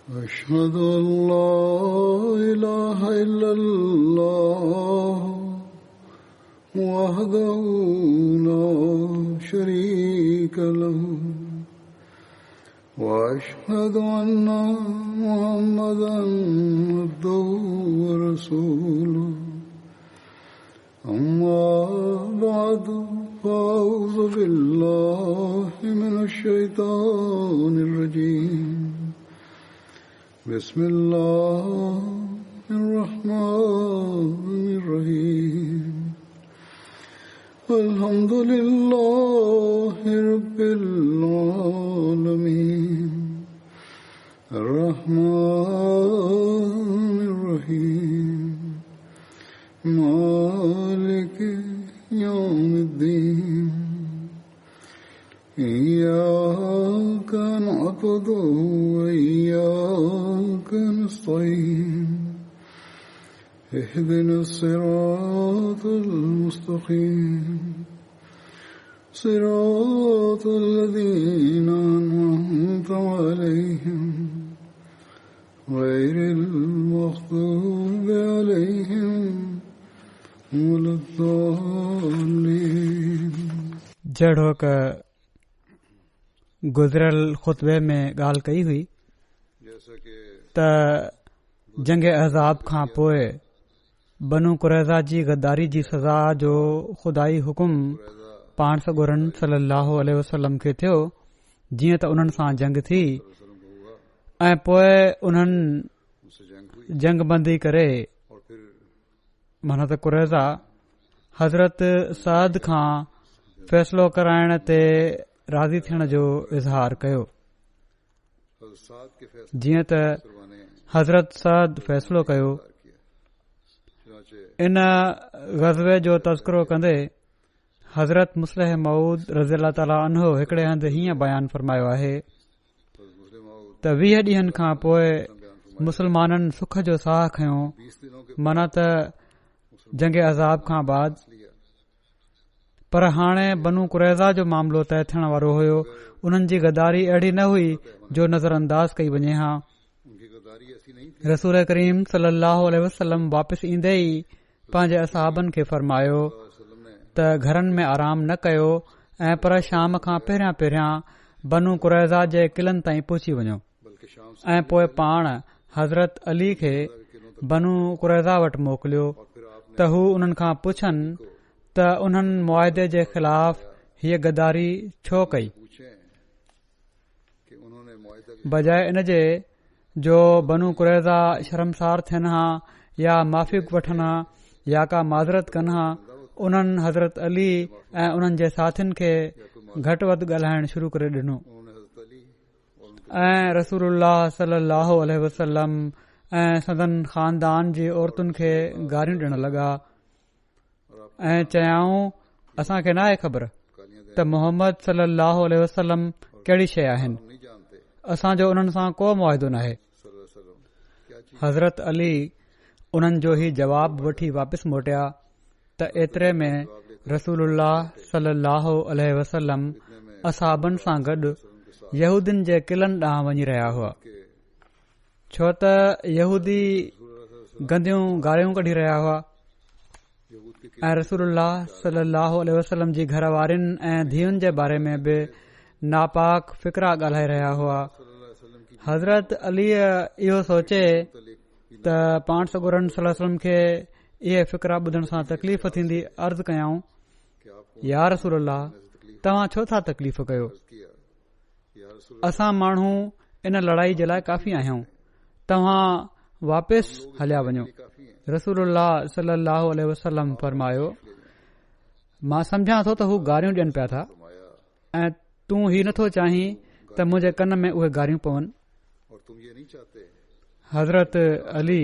أشهد أن لا إله إلا الله وحده لا شريك له وأشهد أن محمدا عبده ورسوله أما بعد فأعوذ بالله من الشيطان الرجيم بسم الله الرحمن الرحيم الحمد لله رب العالمين الرحمن الرحيم مالك يوم الدين إياك نعبد وإياك نستعين اهدنا الصراط المستقيم صراط الذين أنعمت عليهم غير المغضوب عليهم ولا الضالين. जहिड़ो क गुज़िरियल ख़ुतबे में ॻाल्हि कई हुई त जंग अहज़ाब खां पोइ बनू कुरैज़ा जी गद्दारी जी सज़ा जो खुदाई हुकुम पाण सॻोरन सल्लल्लाहु अलैहि वसल्लम खे थियो, जीअं त उन्हनि सां जंग थी ऐं पोइ उन्हनि जंग बंदी करे माना त कुरैज़ा हज़रत साद खां फ़ैसिलो कराइण ते राज़ी थियण जो इज़हार कयो. जीअं त हज़रत साद फ़ैसिलो कयो. इन ग़ज़वे जो तज़किरो कंदे हज़रत मुस्लिह मऊद रज़ियल्लाहु ताला अन्हो हिकिड़े हंधि हीअं बयानु फ़रमायो आहे त 20 ॾींहनि खां पोइ मुसलमाननि सुख जो साह खयो, माना त जंग अज़ाब खां बाद. पर हाणे बनू कुरैज़ा जो मामिलो तय थियण वारो हुयो. उन्हनि जी गद्दारी अहिड़ी न हुई जो नज़र अंदाज़ कई वञे हा. रसूल करीम सल्लल्लाहु अलैहि वसल्लम वापसि ईंदे ई पंहिंजे असहाबनि खे फ़रमायो त घरनि में आराम न कयो ऐं पर शाम खां पहिरियां पहिरियां बनू कुरैज़ा जे क़िलनि ताईं पहुची वञो ऐं पोइ पाण हज़रत अली खे बनू कुरैज़ा वटि मोकिलियो त हू उन्हनि खां पुछनि त उन्हनि मुआदे जे ख़िलाफ़ हीअ गद्दारी छो कई, बजाए इन जे जो बनू कुरैज़ा शर्मसार थियनि हा या माफ़ी वठनि हा या का माज़रत कनि हा. उन्हनि हज़रत अली ऐं उन्हनि जे साथियुनि खे घटि वधि ॻाल्हाइण शुरू करे ॾिनो ऐं रसूलुल्लाह सल्लल्लाहु अलैहि वसल्लम ऐं सदन ख़ानदान जी औरतुनि खे गारियूं ॾियण लॻा ऐं चयाऊं असांखे न आहे ख़बर त मोहम्मद सल्लल्लाहु अलैहि वसल्लम कहिड़ी शइ आहिनि, असांजो उन्हनि सां को मुआदो न आहे. हज़रत अली उन्हनि जो ही जवाब वठी वापसि मोटिया त एतिरे में रसूलुल्लाह सल्लल्लाहु अलैहि वसल्लम असहाबनि सां गॾु यहूदियुनि जे क़िलनि ॾांहुं वञी रहिया हुआ, छो त यहूदी गंदियूं गारियूं कढी रहिया हुआ ऐं रसूलुल्लाह सल्लल्लाहु अलैहि वसल्लम जी घर वारियुनि ऐं धीउनि जे बारे में बि नापाक फिक्रा ॻाल्हाए रहिया हुआ. हज़रत अलीअ इहो सोचे त पाण सॻोरन सल्लल्लाहु अलैहि वसल्लम खे इहे फिक्रा ॿुधण सां तकलीफ़ थींदी. अर्ज़ कयाऊं या रसूलुल्लाह तव्हां छो था तकलीफ़ कयो, असां माण्हू इन लड़ाई जे लाइ काफ़ी आहियूं, तव्हां वापसि हलिया वञो. रसूलुल्लाह सल्लल्लाहु अलैहि वसल्लम फरमायो मां सम्झां थो त हू गारियूं ॾियनि पिया था ऐं तूं ही नथो चाहीं त मुंहिंजे कन में उहे गारियूं पवनि. हज़रत अली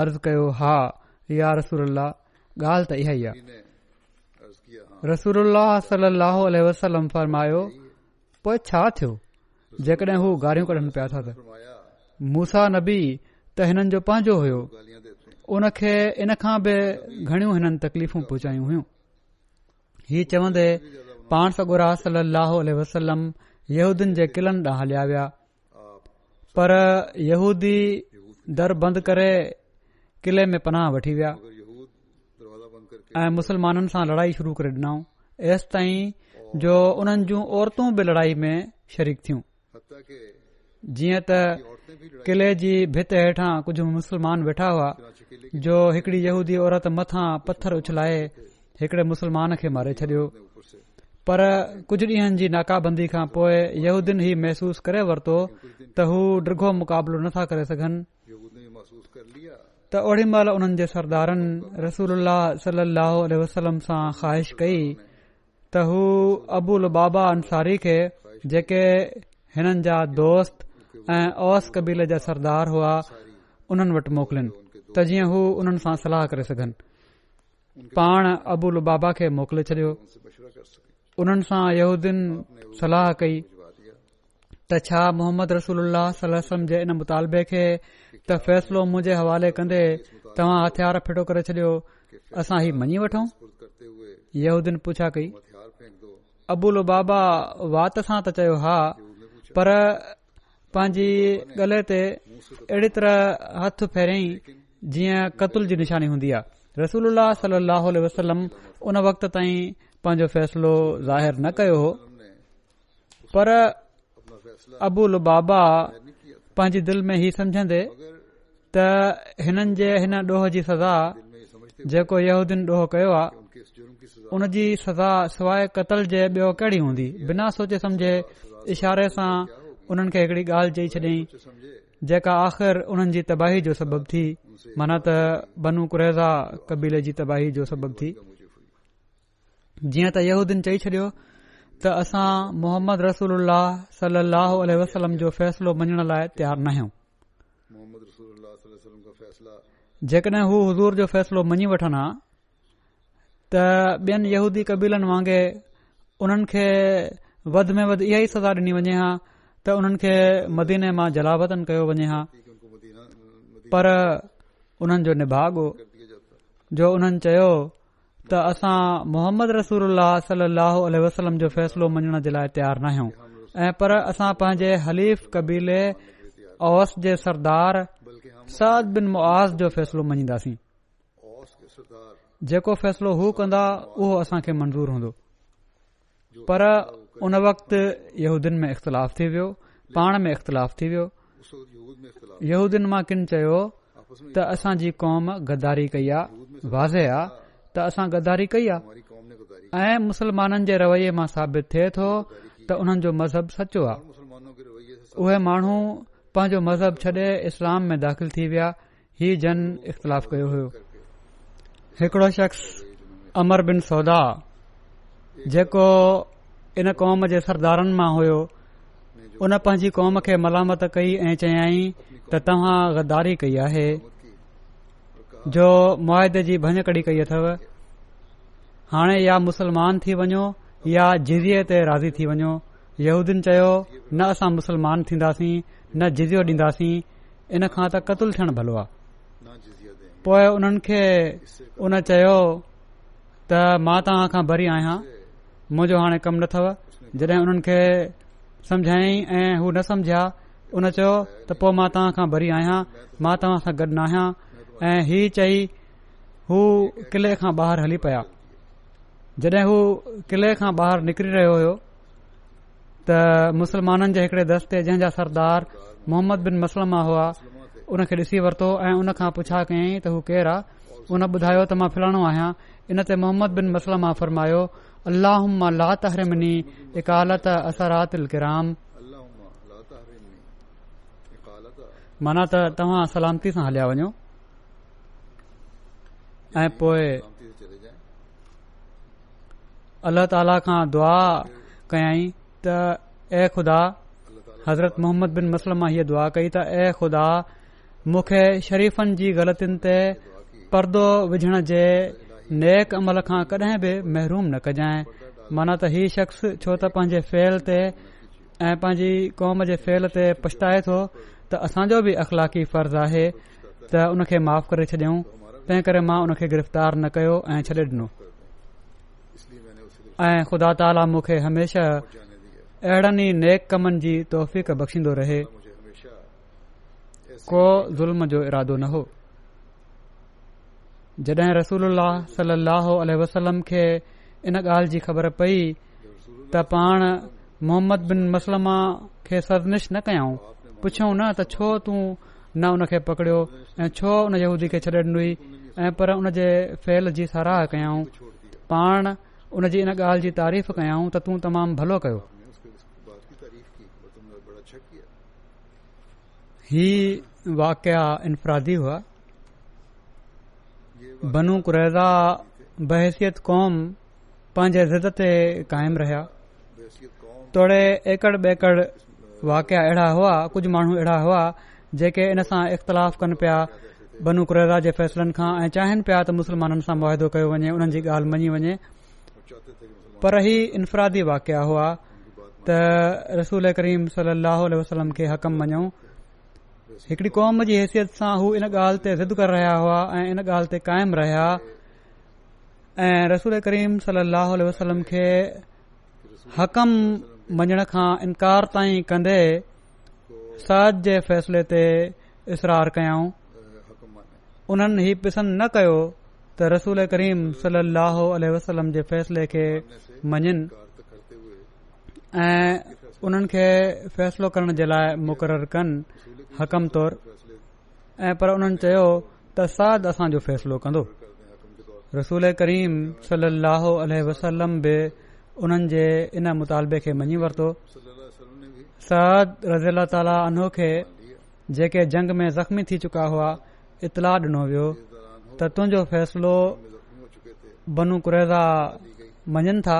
अर्ज़ कयो हा या रसूलुल्लाह ॻाल्हि त इहा ई आहे. रसूलुल्लाह सल्लल्लाहु अलैहि वसल्लम फरमायो पोइ छा थियो जेकॾहिं हू गारियूं कढनि पिया था. त मूसा नबी त हिननि जो पंहिंजो हुयो, उन खे इन खां बि घणियूं हिननि तकलीफ़ूं पहुचायूं हुयूं. हीउ चवंदे पाण सॻोरा सल्लल्लाहु अलैहि वसल्लम यहूदियुनि जे क़िलनि ॾांहुं हलिया विया. पर यहूदी दर बंदि करे किले में पनाह वठी विया मगर यहूद दरवाजा बंद करके ऐं मुसलमाननि सां लड़ाई शुरू करे ॾिनऊं एसि ताईं जो उन्हनि जूं औरतूं बि लड़ाई में शरीक थियूं हत्या के जीअं त औरतें भी लड़ाई किले जी भित हेठां कुझु मुसलमान वेठा हुआ चुनाचे किले जो हिकड़ी यहूदी औरत मथां पत्थर उछलाए हिकड़े मुसलमान खे मारे छॾियो के ऊपर से पर कुझु ॾींहनि जी नाकाबंदी खां पोइ यहूदिन ही महसूस करे वरितो त हू डिघो मुक़ाबिलो नथा करे सघनि यहूद ने महसूस कर लिया त ओड़ी महिल उन्हनि जे सरदारनि रसूलुल्लाह सल्लल्लाहु अलैहि वसल्लम सां ख़्वाहिश कई त हू अबू लुबाबा अंसारी खे जेके हिननि जा दोस्त ऐं औस कबीले जा सरदार हुआ उन्हनि वटि मोकिलिन त जीअं हू उन्हनि सां सलाह करे सघनि पाण अबू लुबाबा खे मोकिले छॾियो उनसे मशवरा कर सके उन्हनि सां यहूदिन सलाह कई भिजवा दिया त छा मोहम्मद रसूलुल्लाह सल्लल्लाहु अलैहि वसल्लम जे इन मुतालबे खे त फ़ैसिलो मुंहिंजे हवाले कंदे तव्हां हथियार फिटो करे छॾियो असां ही मञी वठूं पुर्द करते हुए यहूदिन पुछा कई हथियार फेंक दो अबू लुबाबा वात सां त चयो हा यहूद ने पूछा पर पंहिंजी गले ते अहिड़ी तरह हथ फेरियईं जीअं क़तल जी निशानी हूंदी आहे रसूलुल्लाह सल्लल्लाहु अलैहि वसल्लम उन वक़्त ताईं पंहिंजो फ़ैसिलो ज़ाहिर न कयो हो ने पर अपना फैसला अबू लुबाबा नहीं किया था पंहिंजी दिल में ही समझंदे मगर त हिननि जे हिन ॾोह जी सज़ा दिल में ये समझते जेको यहूदिन ॾोह कयो आहे कि उनके इस जुर्म की सजा उन जी सज़ा सवाइ क़तल जे ॿियो कहिड़ी हूंदी बिना सोचे समझे इशारे सां उन्हनि खे हिकड़ी ॻाल्हि चई छॾियईं से समझे जेका आख़िर उन्हनि जी तबाही जो सबबु थी माना त बनू कुरैज़ा कबीले जी तबाही जो सबबु थी मुझे हुई जीअं त यहूदिन चई छॾियो त असां मोहम्मद रसूलुल्लाह सल्लल्लाहु अलैहि वसल्लम जो फ़ैसिलो मञण लाइ तयार न आहियूं मोहम्मद रसूलुल्लाह सल्लल्लाहु अलैहि वसल्लम का फैसला जेकॾहिं हू हुज़ूर जो फ़ैसिलो मञी वठनि हा त ॿियनि यहूदी कबीलनि वांगुरु उन्हनि खे वधि में वधि इहा ई सज़ा ॾिनी वञे हा त उन्हनि खे मदीने मां जलावतन कयो वञे हा कि उनको मदीना पर उन्हनि जो निभाॻो कर दिया जाता जो उन्हनि चयो त असां मोहम्मद रसूलुल्लाह सल्लल्लाहु अलैहि वसल्लम जो फ़ैसिलो मञण जे लाइ तयार न आहियूं ऐं पर असां पंहिंजे हलीफ़ कबीले औस जे सरदार बल्कि हम साद बिन मुआज़ जो फ़ैसिलो मञींदासीं औस के सरदार जेको फ़ैसिलो हू कंदा उहो असांखे मंज़ूर हूंदो पर उन वक़्तु यहूदिन में इख़्तिलाफ़ थी वियो पाण में इख़्तिलाफ़ थी वियो उस वक्त यहूद में इख्तिलाफ यहूदिन मां किन चयो आपस में त असांजी क़ौम गद्दारी कई आहे वाज़े आहे त असां गद्दारी कई आहे हमारी कौम ने गद्दारी ऐं मुसलमाननि जे रवैये मां साबित थिए थो त उन्हनि जो मज़हब सचो आहे मुसलमानों के रवैये से उहे माण्हू पंहिंजो मज़हब छॾे इस्लाम में दाख़िल थी विया ही जन इख़्तिलाफ़ कयो हुयो हिकिड़ो शख़्स अमर बिन सौदा जेको इन क़ौम जे सरदारनि मां हुयो उन पंहिंजी क़ौम खे मलामत कई ऐं चयाईं त तव्हां गद्दारी कई आहे जो मुआदे जी भञकड़ी कई अथव हाणे या मुसलमान थी वञो या जिज़िये ते राज़ी थी वञो यहूदिन चयो न असां मुसलमान थींदासीं न जिज़ियो ॾींदासीं इन खां त क़तल थियणु भलो आहे ना जिजिया देंगे पोइ उन्हनि खे उन चयो त मां तव्हां खां भरी आहियां मुंहिंजो हाणे कमु न अथव जॾहिं उन्हनि खे समझायईं ऐं हू न समझिया उन चयो त पोइ मां तव्हां खां भरी आहियां मां तव्हां सां गॾु न आहियां ऐं ही चई हू किले खां ॿाहिरि हली पिया जॾहिं हू किले खां ॿाहिरि निकिरी रहियो हुयो त मुसलमाननि जे हिकड़े दस्ते जंहिंजा सरदार मोहम्मद बिन मसलमा हुआ उन खे ॾिसी वरितो ऐं उन खां पुछा कयईं त हू केरु आहे उन ॿुधायो त मां फलाणो आहियां इन ते मोहम्मद बिन मसलमा फरमायो अल्लाहुम्मा ला तहरिमनी इकालत असरातिल किराम अल्लाहुम्मा ला तहरिमनी इकालत माना त तव्हां सलामती सां हलिया वञो ऐं पोइ शांति से चले जाएं अल्लाह ताला खां दुआ कयईं त ए ख़ुदा हज़रत मोहम्मद बिन मसलमा हीअ दुआ कई त ए ख़ुदा मूंखे शरीफ़नि जी ग़लतियुनि ते पर्दो विझण जे नेक अमल खां कॾहिं बि महरूम न कजांइ माना त हीउ शख़्स छो त पंहिंजे फेल ते ऐं पंहिंजी क़ौम जे फेल ते पछताए थो त असांजो बि अख़लाक़ी फ़र्ज़ु आहे त उन खे माफ़ करे छॾियऊं तंहिं करे मां उन खे गिरफ़्तार न कयो ऐं छॾे ॾिनो इसलिए मैंने उसे ऐं ख़ुदा ताला मूंखे हमेशा जाने दिया अहिड़नि ई नेक कमनि जी तौफ़ीक़ बख़्शींदो रहे मुझे हमेशा को ज़ुल्म जो इरादो न हो। जॾहिं रसूलुल्लाह सल्लल्लाहु अलैहि वसल्लम खे इन ॻाल्हि जी ख़बर पई त पाण मोहम्मद बिन मसलमा खे सरनिश न कयऊं, पुछऊं न त छो तूं न उन खे पकड़ियो ऐं छो उन यहूदी खे छॾे ॾिनुई, ऐं पर उन जे फेल जी साराह कयऊं, पाण उन जी इन ॻाल्हि जी तारीफ़ कयऊं त तूं तमामु भलो कयो। ही वाक़िया इनफरादी हुआ। बनू कुरैज़ा बहसियत क़ौम पंहिंजे ज़िद ते क़ाइमु रहिया। तोड़े एकड़ बेकड़ वाक़िया अहिड़ा हुआ, कुझु माण्हू अहिड़ा हुआ जेके इन सां इख़्तिलाफ़ कनि पिया बनू कुरैज़ा जे फ़ैसिलनि खां ऐं चाहिनि पिया त मुस्लमाननि सां मुआहिदो कयो वञे, उन्हनि जी ॻाल्हि मञी वञे। पर ही इनफरादी वाक़िया हुआ त रसूल करीम सल्लल्लाहु अलैहि वसल्लम खे हकम मञूं। हिकड़ी क़ौम जी हैसियत सां हू इन ॻाल्हि ते ज़िद करे रहिया हुआ ऐं इन ॻाल्हि ते क़ाइमु रहिया ऐं रसूल करीम सल्लल्लाहु अलैहि वसल्लम खे हकम मञण खां इनकार ताईं कंदे साद जे फ़ैसिले ते इसरार कयऊं। उन्हनि ही पसंदि न कयो त रसूल करीम सल्लल्लाहु अलैहि वसल्लम जे फ़ैसिले खे मञनि ऐं उन्हनि खे फ़ैसिलो करण जे लाइ मुक़ररु कनि हकम तौर, ऐं पर उन्हनि चयो त साद असांजो फ़ैसिलो कंदो। रसूल करीम सल्लल्लाहु अलैहि वसल्लम बि उन्हनि जे इन मुतालबे खे मञी वरितो। साद रज़ियल्लाहु ताला अन्हो खे जेके जंग में ज़ख़्मी थी चुका हुआ इतलाह ॾिनो वियो त तुंहिंजो फ़ैसिलो बनू कुरैज़ा मञनि था,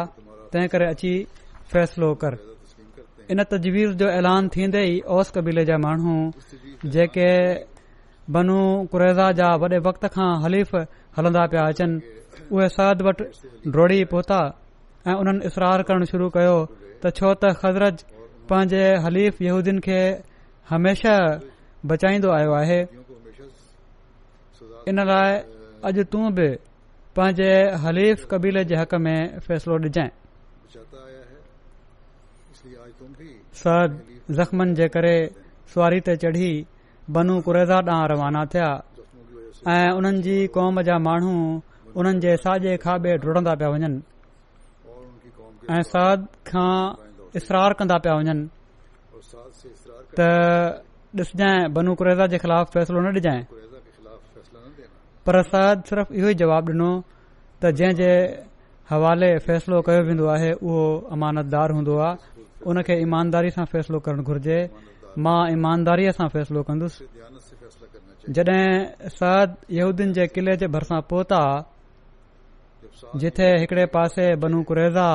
तंहिं करे अची फ़ैसिलो कर। इन तजवीज़ जो ऐलान थींदे ई औस कबीले जा माण्हू जेके बनू कुरैज़ा जा वॾे वक़्त खां हलीफ़ हलंदा पिया अचनि, उहे साद वटि डोड़ी पहुता ऐं उन्हनि इसरार करणु शुरू कयो त छो त ख़ज़रज पंहिंजे हलीफ़ यहूदियुनि खे हमेशा बचाईंदो आयो आहे, इन लाइ अॼु तूं बि पंहिंजे हलीफ़ कबीले जे हक़ में फ़ैसिलो ॾिजांइ। साद ज़ख़्मनि जे करे सुवारी ते चढ़ी बनू कुरैज़ा ॾांहुं रवाना थिया ऐं उन्हनि जी क़ौम जा माण्हू उन्हनि जे साॼे खाॿे डुड़ंदा पिया वञनि ऐं साद खां इसरार कंदा पिया वञनि त ॾिसजांइ बनू कुरैज़ा जे ख़िलाफ़ फ़ैसिलो न ॾिजांइ। पर साद सिर्फ़ इहो ई जवाबु ॾिनो त जंहिं जे हवाले फ़ैसिलो कयो वेंदो आहे उहो अमानतदार हूंदो आहे, उन खे ईमानदारी सां फ़ैसिलो करणु घुर्जे, मां ईमानदारीअ सां फ़ैसिलो कंदुसि। जॾहिं साद यहूदियुनि जे किले जे भरिसां पहुता, जिथे हिकड़े पासे बनू कुरैज़ा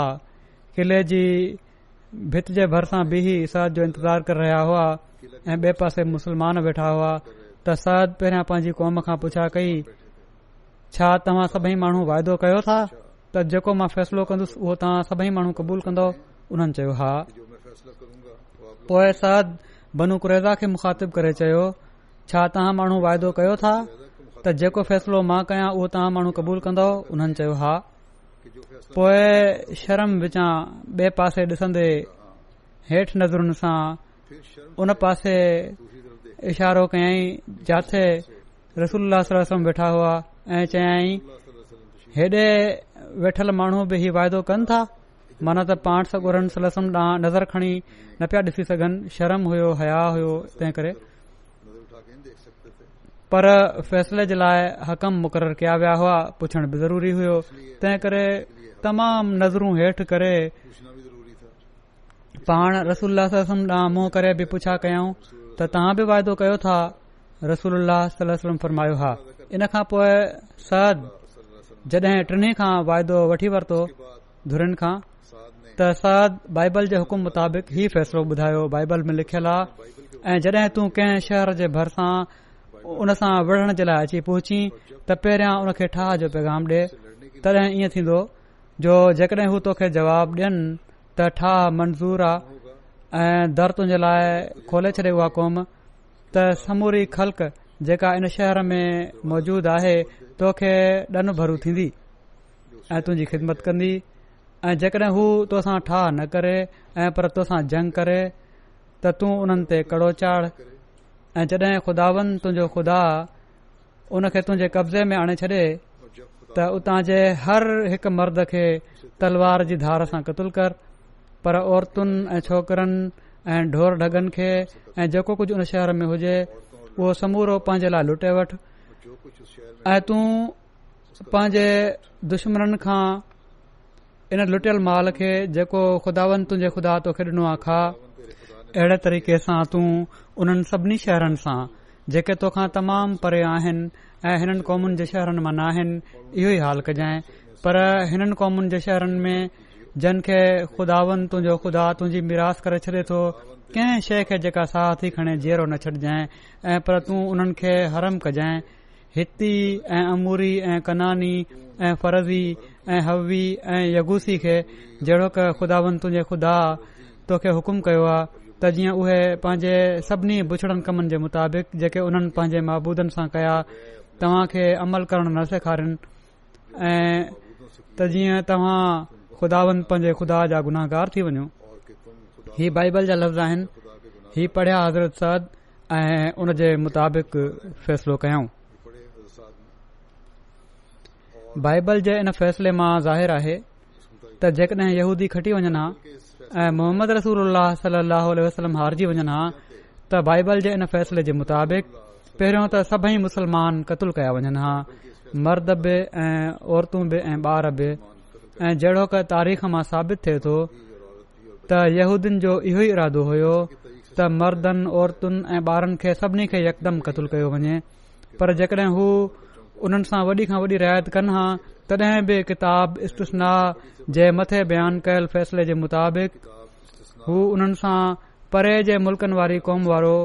किले जी भित जे भरिसां बीही साद जो इंतज़ार करे रहिया हुआ ऐं ॿिए पासे मुस्लमान वेठा हुआ, त साद पहिरियां पंहिंजी क़ौम खां पुछा कई, छा तव्हां सभई माण्हू वाइदो कयो था त जेको मां फ़ैसिलो कंदुसि उहो तव्हां सभई माण्हू क़बूल कंदो? उन्हनि चयो हा। पोइ साद बनू कुरैज़ा खे मुखातिब करे चयो, छा तव्हां माण्हू वाइदो कयो था त जेको फ़ैसिलो मां कयां उहो तव्हां माण्हू क़बूल कंदो? उन्हनि चयो हा। पोइ शर्म विचां ॿिए पासे ॾिसंदे हेठि नज़रुनि सां उन पासे इशारो कयईं जिथे रसूलुल्लाह सल्लल्लाहु अलैहि वसल्लम वेठा हुआ ऐं चयाईं, हेॾे वेठल माण्हू बि ही वाइदो कनि था, माना त पाण सॻोरन सल्लल्लाहु अलैहि वसल्लम ॾांहुं नज़र खणी न पिया ॾिसी सघनि, शर्म हुयो, हया हुयो, तंहिं करे। पर फ़ैसिले जे लाइ हकम मुक़ररु कया विया हुआ, पुछण बि ज़रूरी हुयो, तंहिं करे तमामु नज़रूं हेठि करे पाण रसूलुल्लाह सल्लल्लाहु अलैहि वसल्लम ॾांहुं मुंहुं करे बि पुछा कयऊं त तव्हां बि वाइदो कयो था? रसूलुल्लाह सल्लल्लाहु अलैहि वसल्लम फरमायो हा। इन खां पोइ साद जॾहिं टिनी खां वाइदो वठी वरितो धुरिन खां, त साद बाइबल जे हुकुम मुताबिक़ ही फ़ैसिलो ॿुधायो, बाइबल में लिखियलु आहे, ऐं जॾहिं तूं कंहिं शहर जे भरिसां उन सां विढ़ण जे लाइ अची पहुची त पहिरियां उन खे ठाह जो पैगाम ॾे, तॾहिं ईअं थींदो जो जेकॾहिं हू तोखे जवाबु ॾियनि त ठाह मंज़ूर आहे ऐं दर तुंहिंजे लाइ खोले छॾे उहा क़ौम, त समूरी ख़ल्क़ जेका इन शहर में मौजूद आहे तोखे ॾन भरू थींदी ऐं तुंहिंजी ख़िदमत कंदी, ऐं जेकॾहिं हू तोसां ठाह न करे ऐं पर तोसां जंग करे त तूं उन्हनि ते कड़ो चाढ़ ऐं जॾहिं ख़ुदावन तुंहिंजो ख़ुदा उन खे तुंहिंजे कब्ज़े में आणे छॾे और जब खुदा त उतां जे हर हिकु मर्द खे तलवार जी धार सां क़तूल कर, पर औरतुनि ऐं छोकरनि ऐं ढोर ढगनि खे ऐं जेको कुझु उन शहर में हुजे उहो समूरो पंहिंजे लाइ लुटे वठि, जो कुछ उस शहर में ऐं तूं पंहिंजे दुश्मननि खां इन लुटियल माल खे जेको ख़ुदावन तुंहिंजे ख़ुदा तोखे ॾिनो आहे खा। तेरे खुदा ने अहिड़े तरीक़े सां तूं उन्हनि सभिनी शहरनि सां जेके तोखां तमामु परे आहिनि ऐं हिननि क़ौमुनि जे शहरनि मां न आहिनि इहो ई हाल कजांइ। पर हिननि क़ौमुनि जे शहरनि में जिन खे ख़ुदावन तुंहिंजो ख़ुदा तुंहिंजी मिरास करे छॾे थो, कंहिं शइ खे जेका साह थी खणे जीअरो न छॾजांइ, ऐं पर तूं उन्हनि खे हरम कजांइ। हिती ऐं अमूरी ऐं कनानी ऐं फरज़ी ऐं हवी ऐं यगूसी खे जहिड़ो क ख़ुदावन तुंहिंजे ख़ुदा तोखे हुकुम कयो आहे त जीअं उहे पंहिंजे सभिनी बुछड़नि कमनि जे मुताबिक़ जेके उन्हनि पंहिंजे महबूदनि सां कया तव्हां खे अमल करणु न सेखारिन, ऐं त जीअं तव्हां ख़ुदावन पंहिंजे ख़ुदा जा गुनाहगार थी वञो। और कि तुम खुदा ही बाइबल जा लफ़्ज़ आहिनि, खुदा के गुनाह ही पढ़िया हज़रत साद ऐं उन जे मुताबिक़ फ़ैसिलो कयऊं। पड़े साथ में बाइबल जे इन फ़ैसिले मां ज़ाहिर आहे त जेकॾहिं यहूदी खटी वञनि हा के इस ऐं मोहम्मद रसूलुल्लाह सल्लल्लाहु अलैहि वसल्लम हारजी वञनि हा त बाइबल जे इन फ़ैसिले जे मुताबिक़ पहिरियों त सभई मुसलमान क़तूल कया वञनि हा, मर्द बि ऐं औरतूं बि ऐं ॿार बि। ऐं जहिड़ो क तारीख़ मां साबित थिए थो त यहूदियुनि जो इहो ई इरादो हुयो त मर्दनि औरतुनि ऐं ॿारनि खे सभिनी खे यकदमि क़तूल कयो वञे, पर जेकॾहिं हू उन्हनि सां वॾी खां वॾी रिआयत कनि हा तॾहिं बि किताब इस्तिस्ना जे मथे बयानु कयल फ़ैसिले जे मुताबिक़ हू उन्हनि सां परे जे मुल्कनि वारी क़ौम वारो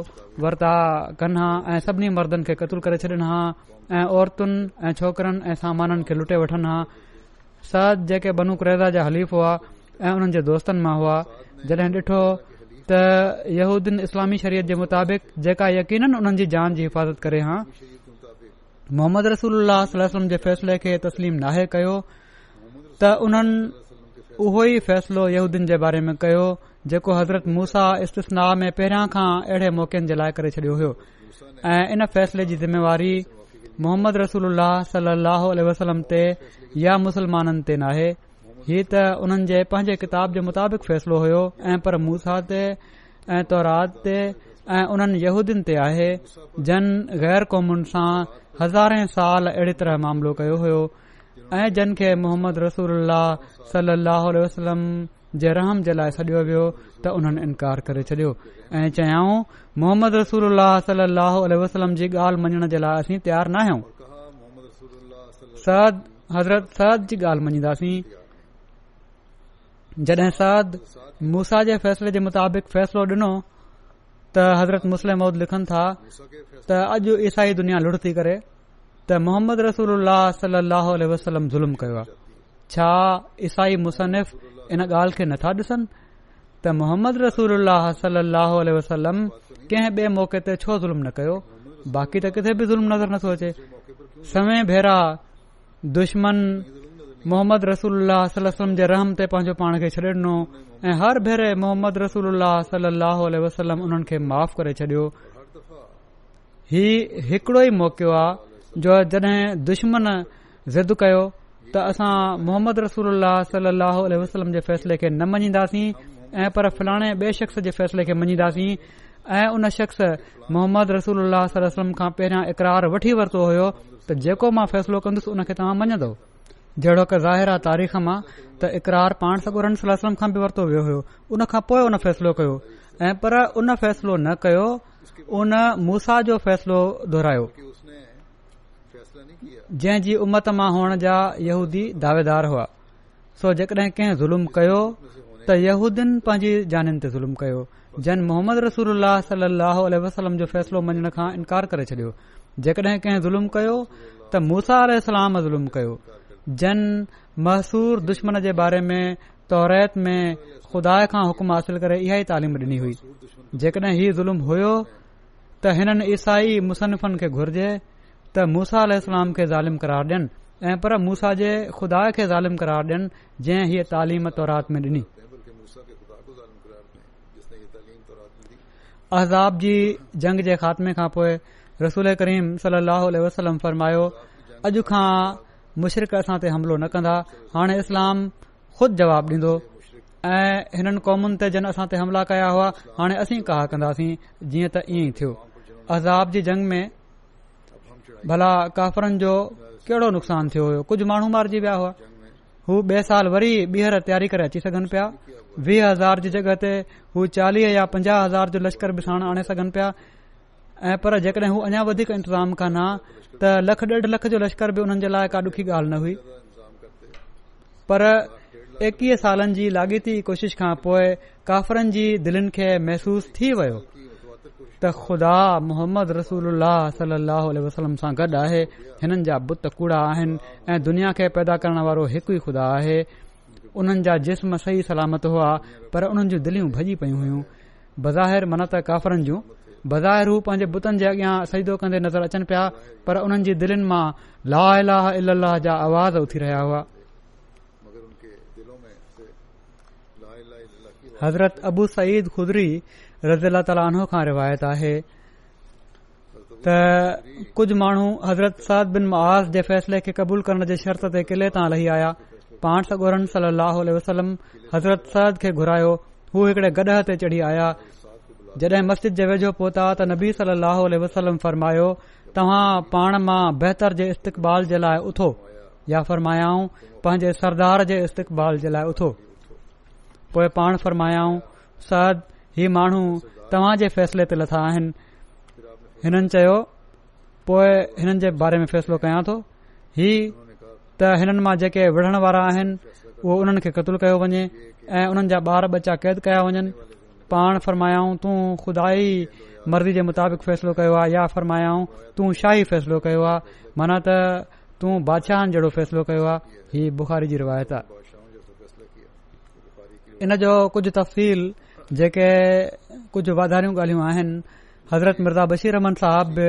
वर्ता कनि हा ऐं सभिनी मर्दनि खे क़तूल करे छॾनि हा ऐं औरतुनि ऐं छोकरनि ऐं सामाननि खे लुटे वठनि हा। सद जेके बनू कुरैज़ा जा हलीफ़ हुआ ऐं उन्हनि जे दोस्तनि मां हुआ, जॾहिं ॾिठो त यहूदिन इस्लामी शरीयत जे मुताबिक़ जेका यकीनन उन्हनि जी जान जी हिफ़ाज़त करे हा, मोहम्मद रसूलुल्लाह सल्लल्लाहु अलैहि वसल्लम जे फ़ैसिले खे तस्लीम नाहे कयो त उन्हनि उहो ई फ़ैसिलो यहूदिन जे बारे में कयो जेको हज़रत मूसा इस्तिस्ना में पहिरियां खां अहिड़े मौक़नि जे लाइ करे छॾियो हुयो। ऐं इन फ़ैसिले जी ज़िम्मेवारी मोहम्मद रसूलुल्लाह सल्लल्लाहु अलैहि वसल्लम ते या मुसलमाननि ते नाहे, हीउ त उन्हनि जे पंहिंजे किताब जे मुताबिक़ फ़ैसिलो हुयो ऐं पर मूसा ते ऐं तौरात ते ऐं उन्हनि यहूदिन ते आहे जन गैर क़ौमुनि सां हज़ारे साल अहिड़ी तरह मामिलो कयो हुयो ऐं जिन खे मोहम्मद रसूलुल्लाह सल्लल्लाहु अलैहि वसल्लम जे रहम जे लाइ सॾियो वियो त उन्हनि इनकार करे छॾियो ऐं चयाऊं मोहम्मद रसूलुल्लाह सल्लल्लाहु अलैहि वसल्लम जी ॻाल्हि मञण जे लाइ असीं तयार न आहियूं। कहा मोहम्मद रसूलुल्लाह सद हज़रत सद जी ॻाल्हि मञींदासीं। जॾहिं सद मूसा जे फ़ैसिले जे मुताबिक़ फ़ैसिलो ॾिनो त हज़रत मुस्लिम मौद लिखनि था त अॼु ईसाई दुनिया लुढ़ थी करे त मोहम्मद रसूलुल्लाह सल्लल्लाहु अलैहि वसल्लम ज़ुल्म कयो आहे। छा ईसाई मुसनिफ़ इन ॻाल्हि खे नथा ॾिसनि त मोहम्मद रसूलुल्लाह सल्लल्लाहु अलैहि वसल्लम कंहिं ॿिए मौक़े ते छो ज़ुल्म न कयो, बाक़ी त किथे बि ज़ुल्म नज़र नथो अचे। सवें भेरा दुश्मन मोहम्मद रसूलुल्लाह सल्लल्लाहु अलैहि वसल्लम जे रहम ते पंहिंजो पाण खे छॾे ॾिनो ऐं हर भेरे मोहम्मद रसूलुल्लाह सल्लल्लाहु अलैहि वसल्लम उन्हनि खे माफ़ करे छॾियो। ही हिकिड़ो ई मौक़ो आहे जो जॾहिं दुश्मन ज़िद कयो त असां मोहम्मद रसूलुल्लाह सल्लल्लाहु अलैहि वसल्लम जे फ़ैसिले खे न मञींदासीं ऐं पर फलाणे ॿिए शख़्स जे फ़ैसिले खे मञींदासीं ऐं उन शख़्स मोहम्मद रसूलुल्लाह सल्लल्लाहु अलैहि वसल्लम खां पहिरियां इक़रार वठी वरितो हुयो त जेको मां फ़ैसिलो कंदुसि उन खे तव्हां मञंदो। जहिड़ो क ज़ाहिर आहे तारीख़ मां त इक़रार पाण सॻोरन सल्लल्लाहु अलैहि वसल्लम खां बि वरितो वियो हुयो, उन खां पोइ उन फ़ैसिलो कयो ऐं पर उन फ़ैसिलो न कयो, उन मूसा जो फ़ैसिलो दोहिरायो कि उसने फैसला नहीं किया जंहिं जी उम्मत मां हुअण जा यहूदी दावेदार हुआ। सो जेकॾहिं कंहिं ज़ुल्म कयो त यहूदिन पंहिंजी जानिन ते ज़ुल्म कयो, जन मोहम्मद रसूलुल्लाह सल्लल्लाहु अलैहि वसल्लम जो फ़ैसिलो मञण खां इनकार करे छॾियो। जेकॾहिं कंहिं ज़ुल्म कयो त मूसा अलैहिस्सलाम ज़ुल्म कयो, जन महसूर दुश्मन जे बारे में तौरेत में ख़ुदा खां हुकुम हासिल करे इहा ई तालीम ॾिनी हुई। जेकॾहिं हीउ ज़ुल्म हुयो त हिननि ईसाई मुसनिफ़नि खे घुर्जे त मूसा अलैहिस्सलाम खे ज़ालिम करार ॾियनि ऐं पर मूसा जे ख़ुदा खे ज़ालिम करार ॾियनि जंहिं हीअ तालीम तौरात में ॾिनी। अहज़ाब जी जंग जे ख़ात्मे खां पोइ रसूल करीम सल्लल्लाहु अलैहि वसल्लम फरमायो, अॼु खां मुशरिक असां ते हमिलो न कंदा। हाणे इस्लाम ख़ुदि जवाब ॾींदो ऐं हिननि क़ौमुनि ते जन असां ते हमला कया हुआ हाणे असीं कहा कंदासीं। जीअं त ईअं ई थियो। अहज़ाब जी जंग में भला काफ़रनि जो कहिड़ो नुक़सान थियो हुयो। कुझु माण्हू मारिजी विया हुआ। हू ॿिए साल वरी ॿीहर तयारी करे अची सघनि पिया। 20,000 जी जॻह ते हू 40 या 50,000 जो लश्कर बि साण आणे सघनि पिया। ऐं पर जेकॾहिं हू अञा वधीक इंतज़ाम कनि हा त 1.5 लख जो लश्कर बि उन्हनि जे लाइ का ॾुखी ॻाल्हि न हुई। पर 21 सालनि जी लाॻीती कोशिश खां पोइ काफ़रनि जी दिलनि खे महसूस थी वियो त ख़ुदा मोहम्मद रसूलुल्लाह सल्लल्लाहु अलैहि वसल्लम सां गॾु आहे। हिननि जा बुत कूड़ा आहिनि ऐं दुनिया खे पैदा करण वारो हिकु ई ख़ुदा आहे। उन्हनि जा जिस्म सही सलामत हुआ पर उन्हनि जूं दिलियूं भॼी पयूं हुयूं। बज़ाहिर मन त काफ़रनि जूं बज़ाहिर हू पंहिंजे बुतनि जे अॻियां सजदो कंदे नज़र अचनि पिया पर उन्हनि जी दिलनि मां ला इलाहा इल्लल्लाह जा आवाज़ उथी रहिया हुआ। हज़रत अबू सईद खुदरी रज़ियल्लाहु ताला अन्हु खां रिवायत आहे त कुझु माण्हू हज़रत साद बिन मुआज़ जे फ़ैसिले खे क़बूल करण जे शर्त ते किले तां लही आया। पाण सॻोरन सल्लल्लाहु अलैहि वसल्लम हज़रत साद खे घुरायो। हू हिकड़े गॾह ते चढ़ी आया। जॾहिं मस्जिद जे वेझो पहुता त नबी सल्लल्लाहु अलैहि वसल्लम फरमायो, तव्हां पाण मां बहितर जे इस्तक़बाल जे लाइ उथो या फरमायाऊं पंहिंजे सरदार जे इस्तक़बाल जे लाइ उथो। पोइ पाण फरमायाऊं, साद ही माण्हू तव्हां जे फ़ैसिले ते लथा आहिनि। हिननि चयो, पोइ हिननि जे बारे में फ़ैसिलो कयां थो ही त हिननि मां जेके विढ़ण वारा आहिनि उहो उन्हनि खे क़तलु कयो वञे ऐं उन्हनि जा ॿार बच्चा क़ैद कया वञनि। पाण फरमायाऊं, तूं खुदाई मर्ज़ी जे मुताबिक़ फ़ैसिलो कयो आहे या फरमायाऊं तूं शाही फ़ैसिलो कयो आहे माना त तूं बादशाहनि जहिड़ो फ़ैसिलो कयो आहे। ही बुखारी जी रिवायत आहे। इन जो कुझु तफ़सील जेके कुझु वाधारियूं ॻाल्हियूं आहिनि हज़रत मिर्ज़ा बशीर अहमद साहब बि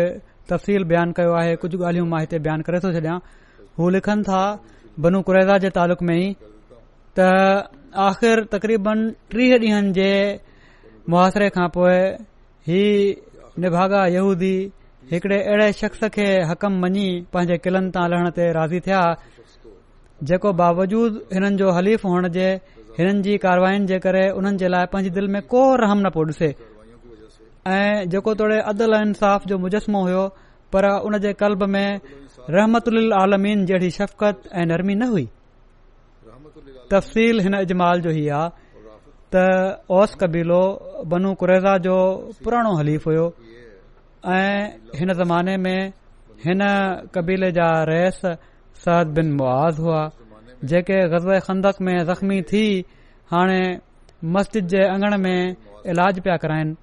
तफ़सील बयानु कयो आहे। कुझु ॻाल्हियूं मां हिते बयानु करे थो छॾियां। हू लिखनि था बनू कुरैज़ा जे तालुक़ में ई त आख़िर तक़रीबन 30 ॾींहनि जे मुहासिरे खां पोइ ही निभागा यहूदी हिकड़े अहिड़े शख़्स खे हकम मञी पंहिंजे किलनि तां लहण ते राज़ी थिया जेको बावजूद हिननि जो हलीफ़ हुअण जे हिननि जी कारवायुनि जे करे उन्हनि जे लाइ पंहिंजी दिलि में को रहम न पियो ॾिसे ऐं जेको तोड़े अदल इंसाफ़ जो मुजस्मो हुयो पर उन जे क़ल्ब में रहमतुल आलमीन जहिड़ी शफ़क़त ऐं नरमी न हुई। तफ़सील हिन इजमाल जो ही आहे त ओस कबीलो बनू कुरैज़ा जो पुराणो हलीफ़ हुयो ऐं हिन ज़माने में हिन कबीले जा रईस साद बिन मुआज़ हुआ जेके ग़ज़वे खंदक में ज़ख़्मी थी हाणे मस्जिद जे अंगण में इलाज पिया कराइनि।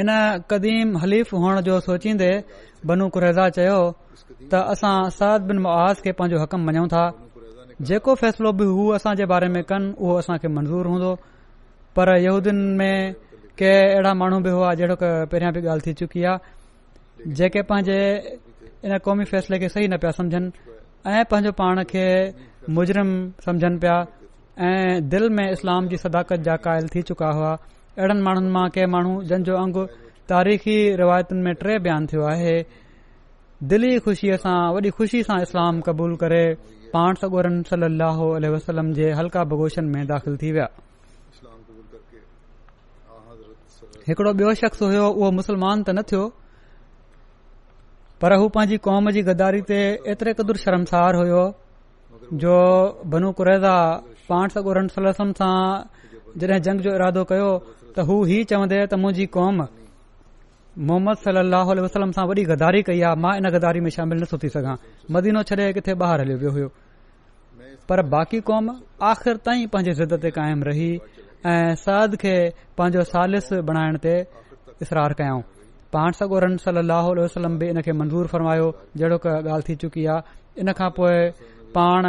इन क़दीम हलीफ़ हुअण जो सोचींदे बनू कुरैज़ा चयो त असां साद बिन मुआज़ खे पंहिंजो हकम मञूं था। जेको फ़ैसिलो बि हू असां जे बारे में कनि उहो असां खे मंज़ूर हूंदो। पर यहूदियुनि में के अहिड़ा माण्हू बि हुआ जहिड़ो की पहिरियां बि ॻाल्हि थी चुकी आहे जेके पंहिंजे इन क़ौमी फ़ैसिले खे सही न पिया सम्झनि ऐं पंहिंजो पाण खे मुजरिम सम्झनि पिया ऐं दिलि में इस्लाम जी सदाकत जा क़ाइल थी चुका हुआ। अहिड़नि माण्हुनि मां के माण्हू जंहिंजो अंगु तारीख़ी रिवायतुनि में 3 बयानु थियो आहे दिली ख़ुशीअ सां वॾी ख़ुशी सां इस्लाम क़बूल करे पाण सॻोरन सल्लल्लाहु अलैहि वसल्लम जे हल्का बगोशन में दाख़िल थी विया। हिकड़ो ॿियो शख़्स हुयो उहो मुस्लमान त न थियो पर हू पंहिंजी क़ौम जी गद्दारी ते एतिरे क़दुरु शर्मसार हुयो जो बनू कुरैज़ा पाण सॻोरन सल्लल्लाहु अलैहि वसल्लम सां जॾहिं जंग जो इरादो कयो त हू ही चवंदे त मुंहिंजी क़ौम मोहम्मद सल्लल्लाहु अलैहि वसल्लम सां वॾी गद्दारी कई आहे, मां इन गद्दारी में शामिल नथो थी सघां। मदीनो छॾे किथे ॿाहिरि हलियो वियो हुयो पर बाक़ी क़ौम आख़िर ताईं पंहिंजे ज़िद ते क़ाइम रही ऐं साद खे पंहिंजो सालिस बणाइण ते इसरार कयाऊं। पाण सॻोरन सल्लल्लाहु अलैहि वसल्लम बि इन खे मंज़ूर फरमायो जहिड़ो की ॻाल्हि थी चुकी आहे। इन खां पोइ पाण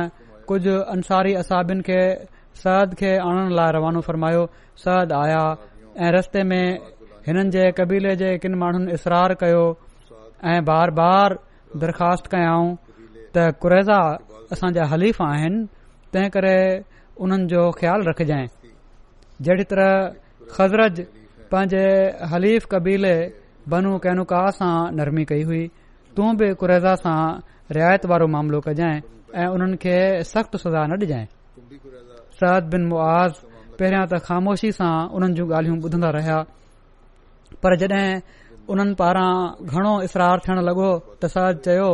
कुझु अंसारी असाबिन खे साद खे आणण लाइ रवानो फरमायो। साद आया ऐं रस्ते में हिननि जे कबीले जे किन माण्हुनि इसरार कयो ऐं बार बार दरख़्वास्त कयाऊं त कुरैज़ा असांजा हलीफ़ आहिनि तंहिं करे उन्हनि जो ख़्यालु रखजांइ। जहिड़ी तरह ख़ज़रज पंहिंजे हलीफ़ कबीले बनू कैनुका सां नरमी कई हुई। तूं बि कुरैज़ा सां रिआयत वारो मामिलो कजांइ ऐं उन्हनि खे सख़्त सज़ा न ॾिजांइ। सअद बिन मुआज़ पहिरियां त ख़ामोशी सां उन्हनि जूं ॻाल्हियूं ॿुधंदा रहिया, पर जॾहिं उन्हनि पारां घणो इसरार थियण लॻो त सअद चयो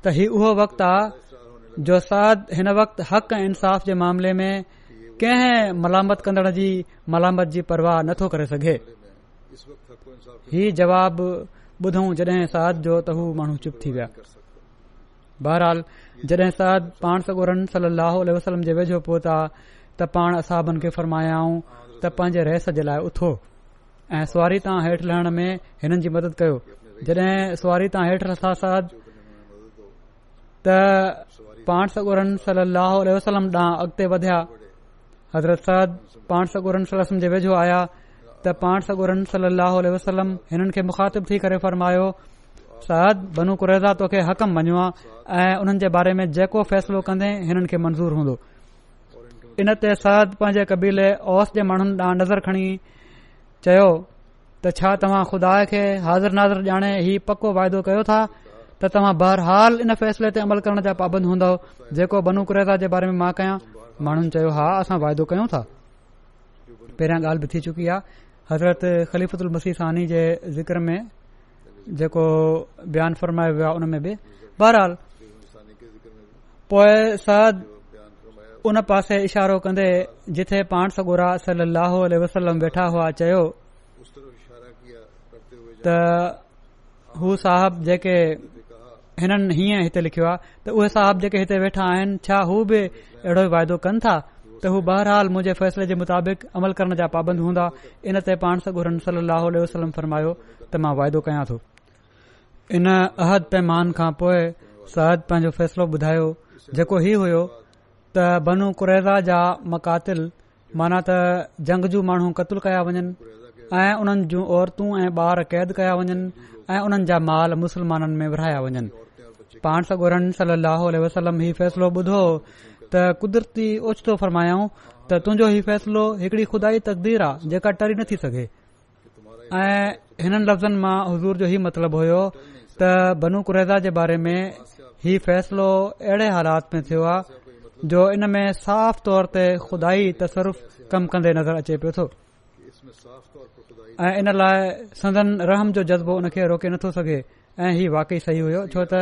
त ही उहो वक़्तु आहे जो सअद हिन वक़्तु हक़ ऐं इंसाफ़ जे मामले में कंहिं मलामत कंदड़ जी मलामत जी परवाह नथो करे सघे। ही जवाब ॿुधऊं जॾहिं सअद जो त हू माण्हू चुप थी विया। बहरहाल जॾहिं सअद पाण सॻोरन सल्लल्लाहु अलैहि वसल्लम जे वेझो पहुता त पाण असहाबनि खे फरमायाऊं त पंहिंजे रहस जे लाइ उथो ऐं सुवारी तां हेठि लहण में हिननि जी मदद कयो। जॾहिं सुवारी तां हेठि लथा सअद त पाण सॻोरन सल्लल्लाहु अलैहि वसल्लम ॾांहुं अॻिते वधिया। हज़रत सअद पाण सॻोरन सल्लल्लाहु अलैहि वसल्लम जे वेझो आया त पाण सॻोरन सल्लल्लाहु अलैहि वसल्लम हिननि खे मुखातिब थी करे फरमायो, सअद बनू कुरैज़ा तोखे हकम मञियो आहे ऐं उन्हनि जे बारे में जेको फ़ैसिलो कंदे हिननि खे मंज़ूर हूंदो। इन ते सअद पंहिंजे कबीले औस जे माण्हुनि ॾांहुं नज़र खणी चयो त छा तव्हां ख़ुदा खे हाज़िर नाज़िर ॼाणे ही पको वाइदो कयो था त तव्हां बहरहाल इन फ़ैसिले ते अमल करण जा पाबंद हूंदव जेको बनू कुरैज़ा जे बारे में मां कयां। माण्हुनि चयो, हा असां वाइदो कयूं था। पहिरियां ॻाल्हि बि थी चुकी आहे। हज़रत ख़लीफ़तुल मसीह सानी जे ज़िक्र में जेको बयानु फरमायो वियो आहे उन में बि बहरहाल पोइ सअद उन पासे इशारो कंदे जिथे पाण सॻोरा सल्लल्लाहु अलैहि वसल्लम वेठा हुआ चयो त हू साहब जेके हिननि हीअं हिते लिखियो आहे त उहे साहब जेके हिते वेठा आहिनि छा हू बि अहिड़ो ई वाइदो कनि था त हू बहरहाल मुंहिंजे फ़ैसिले जे मुताबिक़ अमल करण जा पाबंद हूंदा। इन ते पाण सॻोरन सल्लल्लाहु अलैहि वसल्लम फरमायो त मां वाइदो कयां थो। इन अहद पैमान खां पोइ सअद पंहिंजो फ़ैसिलो ॿुधायो जेको ही हुयो त बनू कुरैज़ा जा मकातिल माना त जंगजू माण्हू क़तल कया वञनि ऐं उन्हनि जूं औरतूं ऐं ॿार क़ैद कया वञनि ऐं उन्हनि जा माल मुसलमाननि में विरहाया वञनि। पाण सॻोरन सल्लल्लाहु अलैहि वसल्लम ही फ़ैसिलो ॿुधो त कुदरती ओचितो फरमायाऊं त तुंहिंजो ही फ़ैसिलो हिकड़ी खुदाई तक़दीर आहे जेका टरी नथी सघे। ऐं हिननि लफ़्ज़नि मां हुज़ूर जो ही मतिलबु हुयो त बनू कुरैज़ा जे बारे में ही फ़ैसिलो अहिड़े हालात में थियो आहे जो इन में साफ़ तौर ते खुदाई तसरुफ़ कमु कंदे नज़र अचे पियो थो ऐं इन लाइ संदन रहम जो जज़्बो उन खे रोके नथो सघे। ऐं ही वाकई सही हुयो छो त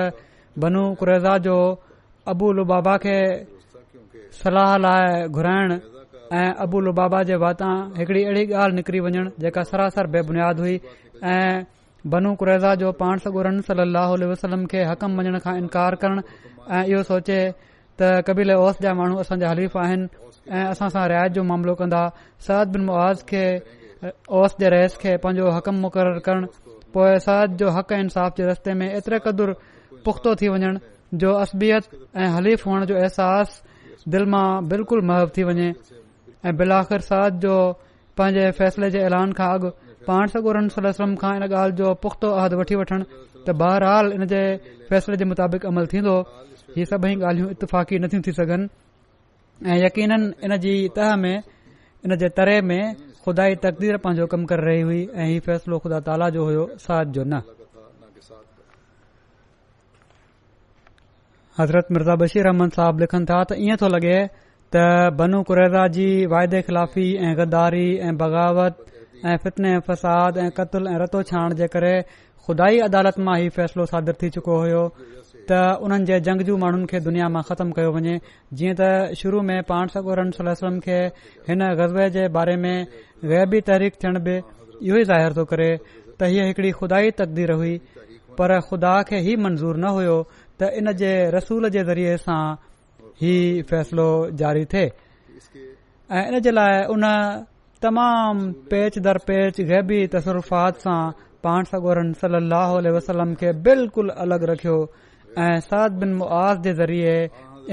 बनू कुरैज़ा जो अबू लुबाबा खे सलाह लाइ घुराइण ऐं अबू लुबाबा जे वातां हिकड़ी अहिड़ी ॻाल्हि निकिरी वञण जेका सरासर बेबुनियाद हुई ऐं बनू कुरैज़ा जो पाण सॻोरन सल्लल्लाहु अलैहि वसल्लम खे हकम मञण खां इनकार करण ऐं इहो सोचे त कबीले औस जा माण्हू असांजा हलीफ़ आहिनि ऐं असां सां रिआयत जो मामिलो कंदा। सअद बिन मुआज़ खे औस जे रइस खे पंहिंजो हकम मुक़ररु करण पोइ सअद जो हक़ ऐं इंसाफ़ जे रस्ते में एतिरे क़दुरु पुख़्तो थी वञण जो असबियत ऐं हलीफ़ हुअण जो अहसास दिल मां बिल्कुलु महव थी वञे ऐं बिलाख़िर सअद जो पंहिंजे फ़ैसिले जे ऐलान खां अॻु पाण सॻोरन सल्लल्लाहु अलैहि वसल्लम खां इन ॻाल्हि जो पुख़्तो अहद वठी वठण त बहरहाल इन जे फ़ैसिले जे मुताबिक़ अमल थींदो। ही सभई ॻाल्हियूं इतफ़ाक़ी नथियूं थी सघनि ऐं यकीनन इन जी तह में इन जे तरे में खुदाई तक़दीर पंहिंजो कमु करे रही हुई ऐं ही फ़ैसिलो ख़ुदा ताला जो हुयो, सअद जो न। हज़रत मिर्ज़ा बशीर अहमद साहब लिखनि था त ईअं थो लॻे त बनू कुरैज़ा जी वाइदे ख़िलाफ़ी ऐं गद्दारी ऐं बग़ावत ऐं फितने फसाद ऐं क़त्ल ऐं रतो छाण जे करे खुदाई अदालत मां ही फ़ैसिलो सादिर थी चुको हुयो त उन्हनि जे जंगजू माण्हुनि खे दुनिया मां ख़तमु कयो वञे। जीअं त शुरू में पाण सॻोरन सल्लल्लाहु अलैहि वसल्लम खे हिन ग़ज़वे जे बारे में ग़ैबी तहरीक थियण बि इहो ई ज़ाहिर थो करे त हीअ हिकड़ी खुदाई तक़दीर हुई, पर ख़ुदा खे ही मंज़ूर न हुयो त इन जे रसूल जे ज़रिए सां ही फ़ैसिलो जारी थिए ऐं इन जे लाइ उन तमाम पेच दर पेच ग़ैबी तसरुफ़ात सां पाण सॻोरन सल्लल्लाहु अलैहि वसल्लम खे बिल्कुलु अलॻि रखियो ऐं सअद बिन मुआज़ जे ज़रिए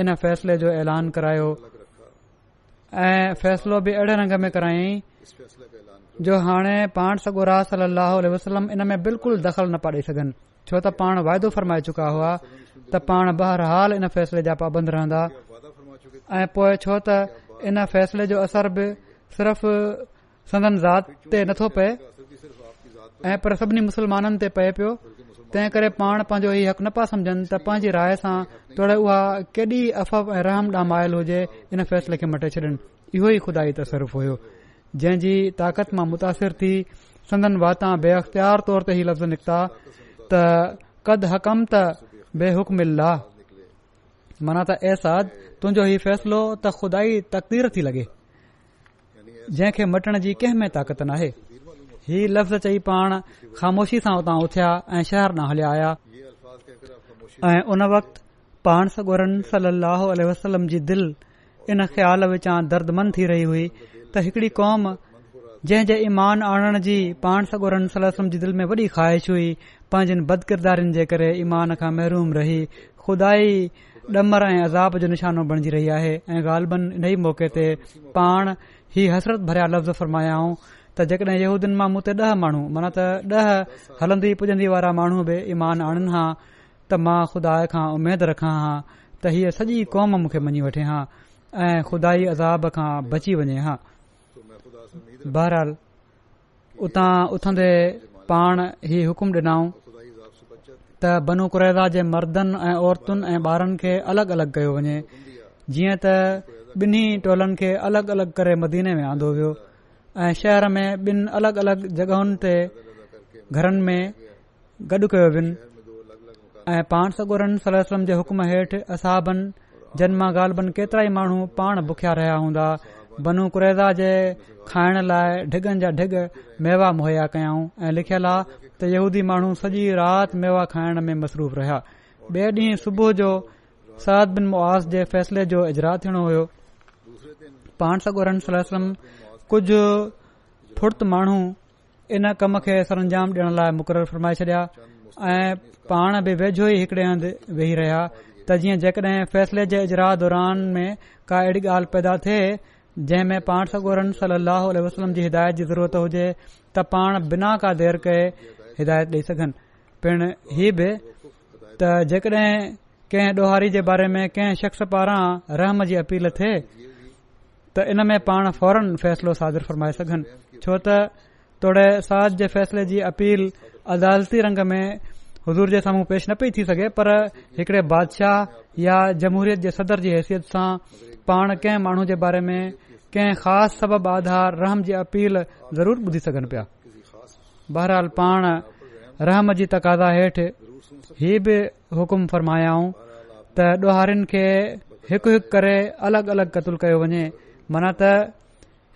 इन फ़ैसिले जो ऐलान करायो ऐं फ़ैसिलो बि अहिड़े रंग में करायईं जो हाणे पाण सॻोरा सल्लल्लाहु अलैहि वसल्लम इन में बिल्कुलु दख़ल न पाड़े सघनि छो त पाण वाइदो फरमाए चुका हुआ त पाण बहरहाल इन फ़ैसिले जा पाबंद रहंदा ऐं पोइ छो त इन फ़ैसिले जो असर बि सिर्फ़ संदन ज़ात ते नथो पए का असर भी सिर्फ आपकी जात पर ऐं पर सभिनी मुस्लमाननि ते पए पियो। तंहिं करे पाण पंहिंजो ही हक़ न पिया सम्झनि त पंहिंजी राय सां तोड़े उहा केॾी अफ़व ऐं रहम ॾांहुं मायल हुजे इन फ़ैसिले खे मटे छॾनि। इहो ई ख़ुदाई तसरुफ़ हुयो जंहिंजी ताक़त मां मुतासिर थी संदन वातां बेअख़्तियार तौर ते ही लफ़्ज़ निकिता त कद हकम त बेहुकमिल्लाह, माना त ए साद तुंहिंजो ही फ़ैसिलो त ख़ुदाई तक़दीर थी लॻे जंहिंखे मटण जी कंहिं में ताक़त नाहे। ही लफ़्ज़ चई पाण ख़ामोशी सां उतां उथिया ऐं शहर ॾांहुं हलिया आया ये अल्फाज कहकर आप खामोशी ऐं उन वक़्तु पाण सॻोरन सल्लल्लाहु अलैहि वसल्लम जी दिल इन ख़्याल विचां दर्दमंद थी रही हुई त हिकड़ी क़ौम जंहिं जे ईमान आणण जी पाण सॻोरन सल्लल्लाहु अलैहि वसल्लम जी दिल में वॾी ख़्वाहिश हुई, पंहिंजनि बदकिरदारियुनि जे करे ईमान खां महरूम रही ख़ुदाई ॾमर ऐं अज़ाब जो निशानो बणिजी रही आहे। ऐं ग़ालिबन इन ई मौक़े ते पाण ही हसरत भरिया लफ़्ज़ फरमायाऊं त जेकॾहिं यहूदियुनि मां मूं ते 10 माण्हू माना त 10 हलंदी पुॼंदी वारा माण्हू बि ईमान आणनि हा त मां ख़ुदा खां उमेद रखां हा त हीअ सॼी क़ौम मूंखे मञी वठे हा ऐं ख़ुदाई अज़ाब खां बची वञे हा। तो मैं खुदा से उम्मीद बहरहाल उतां उथंदे पाण ही हुकुम ॾिनऊं खुदाई ज़ाब से बच जाती त बनू कुरैज़ा जे मर्दनि ऐं औरतुनि ऐं ॿारनि खे अलॻि अलॻि कयो वञे, जीअं त ॿिन्ही टोलनि खे अलॻि अलॻि करे मदीने में आंदो वियो ऐं शहर में ॿिनि अलॻि अलॻि जॻहुनि ते घरनि में गॾु कयो विन। ऐं पाण सॻोरन सल्लल्लाहु अलैहि वसल्लम जे हुकुम हेठि असाबनि जन मां ग़ालिबन केतिरा ई माण्हू पाण बुखिया रहिया हूंदा बनू कुरैज़ा जे खाइण लाइ ढिगनि जा ढिग मेवा मुहैया कयाऊं ऐं लिखियल आहे त यहूदी माण्हू सॼी राति मेवा खाइण में मसरूफ़ रहिया। ॿिए ॾींहुं सुबुह जो साद बिन मुआज़ जे फ़ैसिले जो इजरा थियणो हुयो। पाण सॻोरन सल्लल्लाहु अलैहि वसल्लम कुझु फुर्त माण्हू इन कम खे सरअंजाम ॾियण लाइ मुक़ररु फरमाए छॾिया ऐं पाण बि वेझो ई हिकड़े हंधि वेही रहिया त जीअं जेकॾहिं फ़ैसिले जे इजरा दौरान में का अहिड़ी ॻाल्हि पैदा थिए जंहिं में पाण सॻोरन सल्लल्लाहु अलैहि वसल्लम जी हिदायत जी ज़रूरत हुजे त पाण बिना का देर कए हिदायत ॾेई सघनि। पिण ही बि त जेकॾहिं कंहिं ॾोहारी जे बारे में कंहिं शख़्स पारां रहम जी अपील थिए त इन में पाण फौरन फ़ैसिलो सादिर फरमाए सघनि, छो त तोड़े साद जे फ़ैसिले जी अपील अदालती रंग में हुज़ूर जे साम्हूं पेश न पई थी सघे, पर हिकड़े बादशाह या जमहूरियत जे सदर जी हैसियत सां पाण कंहिं माण्हू जे बारे में कंहिं ख़ासि सबब आधार रहम जी अपील ज़रूर ॿुधी सघनि पिया। बहरहाल पाण रहम जी तक़ाज़ा हेठि ही बि हुकुम फरमायाऊं त ॾोहारियुनि खे हिकु हिकु करे अलॻि अलॻि क़तल कयो वञे, माना त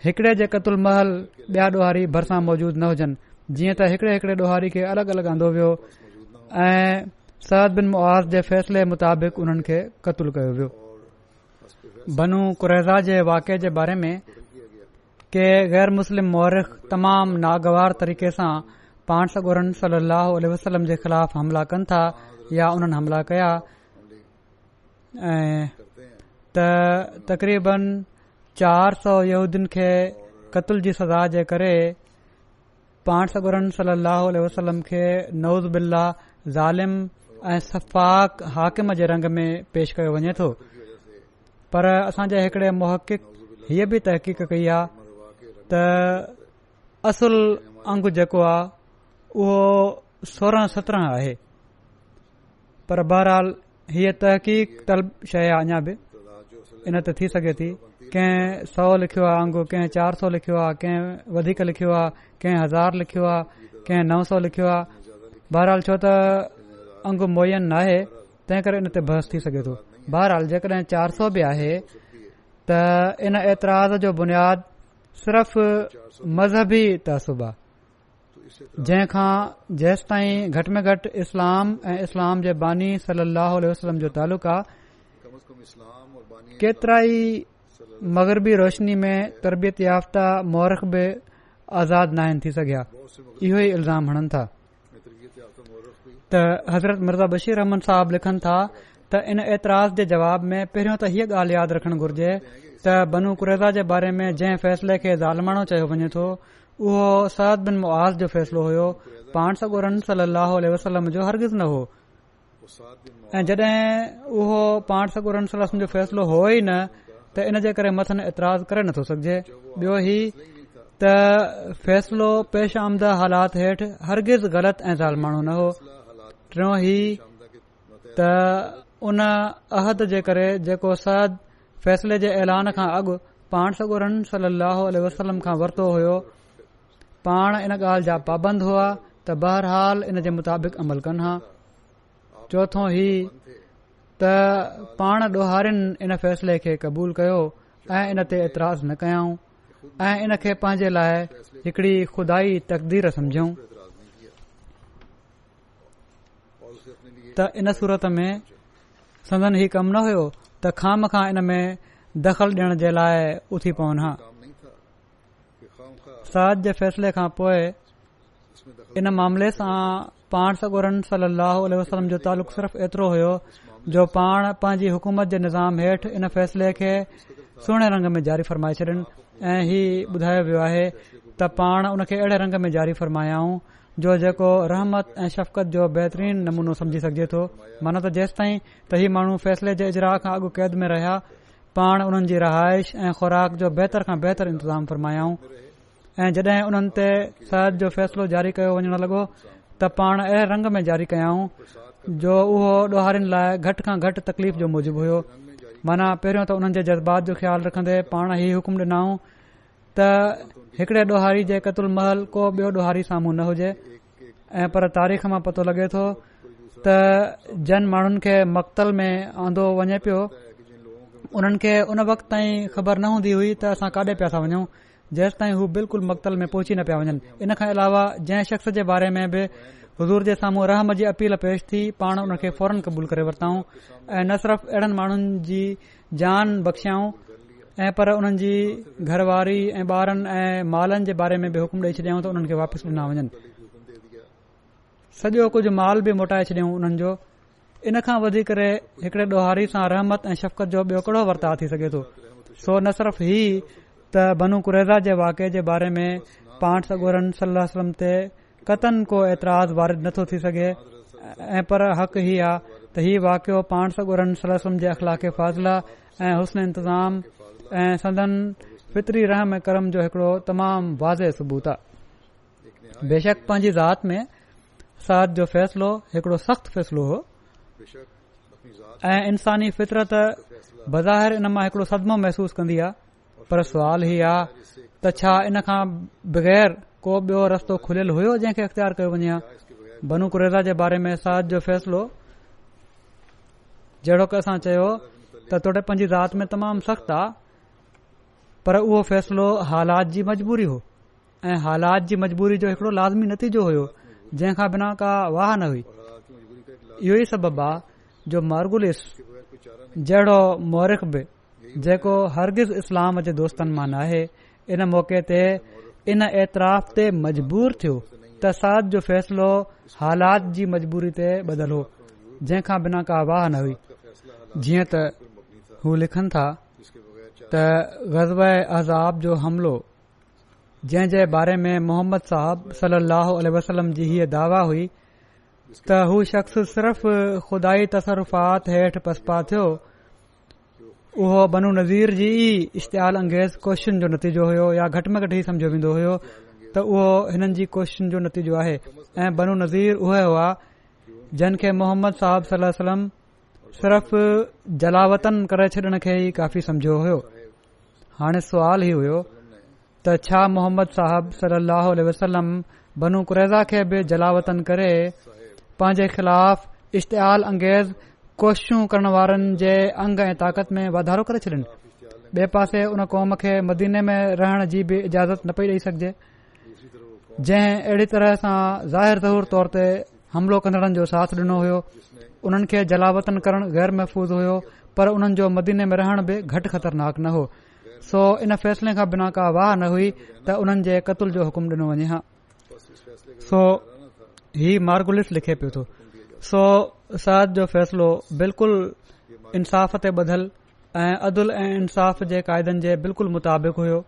हिकड़े जे क़तल महल ॿिया ॾोहारी भरिसां मौजूद न हुजनि, जीअं त हिकड़े हिकड़े ॾोहारी खे अलॻि अलॻि आंदो वियो ऐं साद बिन मुआज़ जे फ़ैसिले मुताबिक़ उन्हनि खे क़तल कयो वियो। बनू कुरैज़ा जे वाक़े जे बारे में के गैर मुस्लिम मौरिख़ तमाम नागवार तरीक़े सां पाण सॻोरन सल्लल्लाहु अलैहि वसल्लम जे ख़िलाफ़ हमला कनि था या उन्हनि हमला कया ऐं त तक़रीबन 400 यहूदियुनि खे क़त्ल जी सज़ा जे करे पाण सॻोरन सल्लल्लाहु अलैहि वसल्लम खे नऊज़ बिल्लाह ज़ालिम ऐं सफ़ाक हाकिम जे रंग में पेश कयो वञे थो। पर असांजे हिकड़े मुहक़िक़ हीअ बि तहक़ीक़ कई आहे त असुल अंग जेको आहे उहो 16-17 आहे, पर बहरहाल हीअ तहक़ीक़ तलब शइ आहे, अञा बि इन ते थी सघे थी कंहिं 100 लिखियो आहे अंगु, कंहिं 400 लिखियो आहे, कंहिं वधीक लिखियो आहे, कंहिं 1000 लिखियो आहे, कंहिं 900 लिखियो आहे। बहरहाल छो त अंगु मुयन नाहे तंहिं करे इन ते बहस थी सघे थो। बहरहाल जेकॾहिं 400 बि आहे त इन एतिराज़ जो बुनियाद सिर्फ़ मज़हबी तअसुब आहे, जंहिंखां जेसि ताईं घटि में घटि इस्लाम ऐं इस्लाम जे बानी सल्लल्लाहु अलैहि वसल्लम जो तालुक़ आहे, केतिरा ई मग़रबी रोशनी में तरबियत याफ़्ता मौरिख़ बि आज़ाद नाहिनि थी सघिया। इहो ई इल्ज़ाम हणनि था त हज़रत मिर्ज़ा बशीर अहमद साहब लिखनि था त इन एतिराज़ जे जवाब में पहिरियों त हीअ ॻाल्हि यादि रखणु घुर्जे त बनू कुरैज़ा जे बारे में जंहिं फ़ैसिले खे ज़ालिमाणो चयो वञे थो उहो साद बिन मुआज़ जो फ़ैसिलो हुयो, पाण सॻोरन सल्लल्लाहु अलैहि वसल्लम जो हरगिज़ न हो। ऐं जॾहिं उहो पाण सॻोरन सल्लल्लाहु अलैहि वसल्लम जो फ़ैसिलो हो ई न त इन जे करे मथनि एतिराज़ करे नथो सघिजे। ॿियो ही त फ़ैसिलो पेश आमदा हालात हेठि हरगिज़ ग़लति ऐं ज़ाल माण्हू न हो। टियों ही त उन अहद जे करे जेको सद फ़ैसिले जे ऐलान खां अॻु पाण सॻोरन सल्लल्लाहु अलैहि वसल्लम खां वरितो हुयो, पाण इन ॻाल्हि जा पाबंद हुआ त बहरहाल इन जे मुताबिक़ अमल कनि हा। चौथों ही त पाण ॾोहारिन इन फ़ैसिले खे क़बूल कयो ऐं इन ते एतिराज़ न कयाऊं ऐं इन खे पंहिंजे लाइ हिकड़ी खुदाई तक़दीर समझूं। त इन सूरत में संदन ही कमु न हुयो त खाम खां इन में दख़ल ॾियण जे लाइ उथी पवनि हा। साद जे फ़ैसिले खां पोइ इन मामले सां पाण सॻोरन सल्लल्लाहु अलैहि वसल्लम जो तालुक़ सिर्फ़ एतिरो हुयो जो पाण पंहिंजी हुकूमत जे निज़ाम हेठि इन फ़ैसिले खे सुहिणे रंग में जारी फ़रमाए छॾिन ऐं ही ॿुधायो वियो आहे त पाण उन खे अहिड़े रंग में जारी फ़रमायाऊं जो जेको रहमत ऐं शफ़क़त जो बहितरीन नमूनो समझी सघिजे थो। माना त जेसि ताईं त ही माण्हू फ़ैसिले जे इजरा खां अॻु क़ैद में रहिया, पाण उन्हनि जी रहाइश ऐं खुराक जो बहितर खां बहितर इंतज़ाम फ़रमायाऊं ऐं जॾहिं उन्हनि ते सद जो फ़ैसिलो जारी कयो वञण लॻो त पाण अहिड़े रंग में जारी कयाऊं जो उहो ॾोहारिन लाइ घटि खां घटि तकलीफ़ जो मूजिबु हुयो। माना पहिरियों त उन्हनि जे जज़्बात जो ख़्यालु रखंदे पाण ही हुकुम ॾिनाऊं त हिकड़े ॾोहारी जे क़तुल महल को ॿियो ॾोहारी साम्हूं न हुजे ऐं पर तारीख़ मां पतो लॻे थो त जन माण्हुनि खे मक़तल में आंदो वञे पियो उन्हनि खे उन वक़्त ताईं ख़बर न हूंदी हुई त असां काॾे पिया था वञूं जेसि ताईं हू बिल्कुलु मक़तल में पहुची न पिया वञनि। इन खां अलावा जंहिं शख़्स जे बारे में बि हुज़ूर जे साम्हूं रहम जी अपील पेश थी, पाण उन खे फौरन क़बूल करे वरिताऊं ऐं न सिर्फ़ अहिड़नि माण्हुनि जी जान बख़्शियाऊं ऐं पर उन्हनि जी घरवारी ऐं ॿारनि ऐं मालनि जे बारे में बि हुकुम ॾेई छॾियऊं त उन्हनि खे वापसि ॾिना वञनि। सॼो कुझु माल बि मोटाए छॾियऊं उन्हनि जो। इन खां वधीक हिकड़े ॾोहारी सां रहमत ऐं शफ़क़त जो ॿियो कहिड़ो वर्ताव थी सघे थो। सो न सिर्फ़ ही त बनू कुरैज़ा जे वाक़े जे बारे में पाण सॻोरन सल्लल्लाहु अलैहि वसल्लम ते कतन को एतिराज़ वारिद नथो थी सघे ऐं पर हक़ ही आहे त ही वाक़ियो पाण सॻोरन सल्लल्लाहु अलैहि वसल्लम जे अख़लाक़ फाज़िला ऐं हुस्न इंतज़ाम ऐं संदन फितरी रहम ऐं करम जो हिकड़ो तमामु वाज़े सबूत आहे। बेशक पंहिंजी ज़ात में साद जो फ़ैसिलो हिकड़ो सख़्तु फ़ैसिलो हो ऐं इंसानी फितरत बज़ाहिर इन मां हिकड़ो सदमो महसूस कंदी आहे, पर सुवाल ही आहे त छा इन खां बग़ैर को ॿियो रस्तो खुलियल हुयो जंहिं खे इख़्तियार कयो वञे हा। बनू कुरैज़ा जे बारे में साद जो फ़ैसिलो जहिड़ो की असां चयो त तोड़े पंहिंजी ज़ात में तमामु सख़्तु आहे, पर उहो फ़ैसिलो हालात जी मजबूरी हो ऐं हालात जी मजबूरी जो हिकड़ो लाज़मी नतीजो हुयो जंहिंखां बिना का वाह न हुई। इहो ई सबबु आहे जो मार्गुलिस जहिड़ो मौरिख़ बि जेको हरगिज़ इस्लाम जे दोस्तनि मां नाहे इन मौक़े ते इन एतिराफ़ ते मजबूर थियो त साद जो फ़ैसिलो हालात जी मजबूरी ते बदल हो जंहिंखां बिना का वाह न हुई। जीअं त हू लिखनि था त ग़ज़वा अहज़ाब जो हमिलो जंहिं जे बारे में मोहम्मद साहब सल्लल्लाहु अलैहि वसल्लम जी हीअ दावा हुई त हू शख़्स सिर्फ़ खुदाई तसरुफ़ात हेठि पसपा थियो, उहो बनु नज़ीर जी इश्तियाल अंगेज़ कोशिशुनि जो नतीजो हुयो या घटि में घटि ई सम्झो वेंदो हुयो त उहो हिननि जी कोशिशुनि जो नतीजो आहे ऐं बनु नज़ीर उहे हुआ जिन खे मोहम्मद साहब सल्लल्लाहु अलैहि वसल्लम सिर्फ़ जलावतन करे छॾण खे ई काफ़ी सम्झो हुयो। हाणे सुवाल ही हुयो त छा मोहम्मद साहब सल्लल्लाहु अलैहि वसल्लम बनू कुरैज़ा खे बि जलावतन करे पंहिंजे ख़िलाफ़ इश्तियाल अंगेज़ कोशिशूं करण वारनि जे अंग ऐं ताक़त में वाधारो करे छॾिन। ॿिए पासे उन क़ौम खे मदीने में रहण जी बि इजाज़त न पई ॾेई सघिजे जंहिं अहिड़ी तरह सां ज़ाहिर ज़हूर तौर ते हमिलो कंदड़नि जो साथ ॾिनो हुयो। उन्हनि खे जलावतन करण गैर महफ़ूज़ हुयो, पर उन्हनि जो मदीने में रहण बि घटि ख़तरनाक न हो। सो इन फ़ैसिले खां बिना का वाह न हुई त उन्हनि जे क़तल जो हुकुम ॾिनो वञे हा। सो ही मार्गुलिस लिखे पियो थो। सो साद जो फ़ैसिलो बिल्कुलु इंसाफ़ ते ॿधल ऐं अदल ऐं इंसाफ़ जे क़ाइदनि जे बिल्कुलु मुताबिक़ हुयो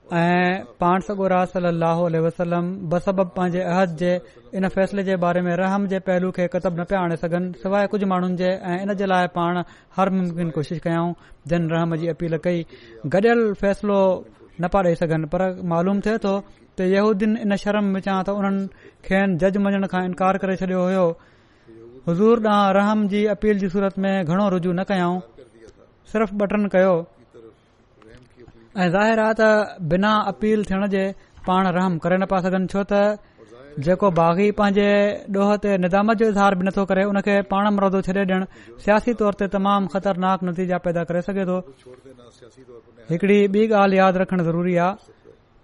ऐं पाण सॻोरा सल्लल्लाहु अलैहि वसल्लम बसबब पंहिंजे अहद जे इन फ़ैसिले जे बारे में रहम जे पहलू खे कतब न पिया आणे सघनि सवाइ कुझु माण्हुनि जे ऐं इन जे लाइ पाण हर मुमकिन कोशिश कयाऊं जिन रहम जी अपील कई। गॾियल फ़ैसिलो न पिया ॾेई सघनि, पर मालूम थिए थो त यहूदीन इन शर्म विचां त उन्हनि खेनि जज मञण खां इनकार करे छॾियो हुयो। हुज़ूर ॾांहुं रहम जी अपील जी सूरत में घणो रुजू न कयाऊं, सिर्फ़ बटन कयो ऐं ज़ाहिर आहे त बिना अपील थियण जे पाण रहम करे न पिया सघनि, छो त जेको बाग़ी पंहिंजे ॾोह ते निदामत जो इज़हार बि नथो करे, उनखे पाण मरदो छॾे ॾियणु सियासी तौर ते तमामु ख़तरनाक नतीजा पैदा करे सघे थो। हिकड़ी ॿी ॻाल्हि यादि रखणु ज़रूरी आहे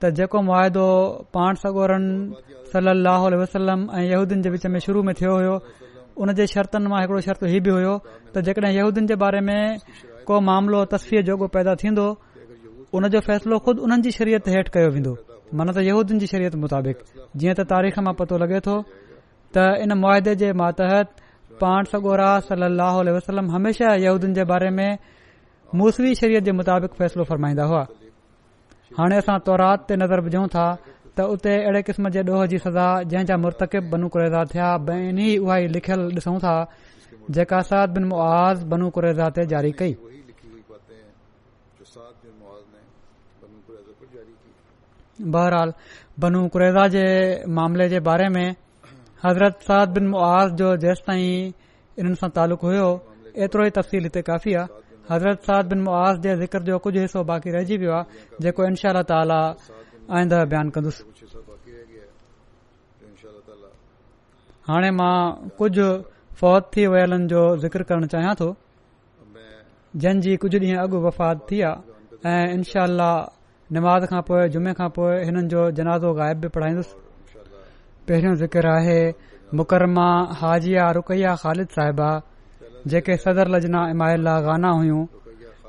त जेको मुआदो पाण सॻोरन सल्लल्लाहु अलैहि वसल्लम ऐं यहूदीन जे विच में शुरू में थियो हुयो, उन जे शर्तनि मां हिकड़ो शर्त हीउ बि हुयो त जेकॾहिं यहूदीन जे बारे में को मामिलो तस्फ़ीअ जोॻो पैदा थींदो, उन जो फ़ैसिलो ख़ुदि उन्हनि जी शरीयत हेठि कयो वेंदो, माना त यहूदीन जी शरीयत मुताबिक़। जीअं त तारीख़ मां पतो लॻे थो त इन मुआदे जे मातहत पाण सॻोरा सल्लल्लाहु अलैहि वसल्लम हमेशा यहूदीन जे बारे में मूसवी शरीयत जे मुताबिक़ फ़ैसिलो फरमाईंदा हुआ। हाणे असां तौरात ते नज़र विझूं था त उते अहिड़े क़िस्म जे ॾोह जी सज़ा जंहिं जा मुर्तकिब बनु कुरैज़ा थिया बहिनी उहा ई लिखियल ॾिसूं था जेका साद बिन मुआज़ बनु कुरैज़ा ते जारी कई। बहरहाल बनु कुरैज़ा जे मामले जे बारे में हज़रत साद बिन मुआज़ जो जेसि ताईं इन्हनि सां तालुक़ हुयो एतिरो ई तफ़सील हिते काफ़ी आहे। हज़रत साद बिन मुआज़ जे ज़िक्र जो कुझु हिसो बाक़ी रहिजी वियो आहे जेको इनशा अल्लाह ताला आईंदा बयानु कंदुसि। हाणे मां कुझु फ़ौत थी वियलनि जो ज़िक्र करणु चाहियां थो जंहिंजी कुझु ॾींहं अॻु वफ़ात थी आहे ऐं इनशा अल्लाह नमाज़ खां पोइ जुमे खां पोइ हिननि जो जनाज़ो ग़ाइब बि पढ़ाईंदुसि। पहिरियों ज़िक्र आहे मुकरमा हाजिया रुकैया ख़ालिद साहिबा जेके सदर लजना इमाइला गाना हुयूं।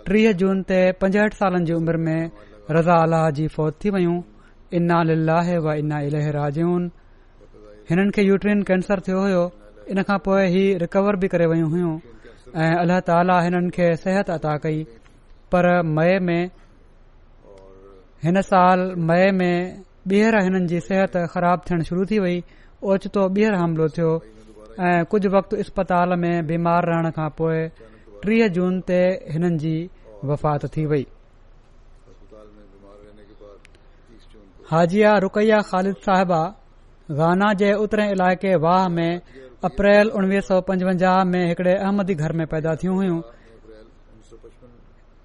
30 जून ते 65 सालनि जी उमिरि में रज़ा अलाह जी फ़ौत थी वयूं। इन्ना लिल्लाहि व इन्ना इलैहि राजिऊन। हिननि खे यूट्रीन कैंसर थियो हुयो, इन खां पोइ ही रिकवर बि करे वयूं हुयूं ऐं अल्लाह ताला हिननि खे सिहत अता कई। पर हिन साल मई में ॿीहर हिननि जी सिहत ख़राब थियण शुरू थी वई। ओचितो ॿीहर हमिलो थियो ऐं कुझु वक़्तु इस्पताल में बीमार रहण खां पोइ 30 जून ते हिननि जी वफ़ात थी वई। हाजिया रुकैया ख़ालिद साहिबा गाना जे उतरे इलाइक़े वाह में अप्रैल 1955 में हिकड़े अहमदी घर में पैदा थियूं हुयूं।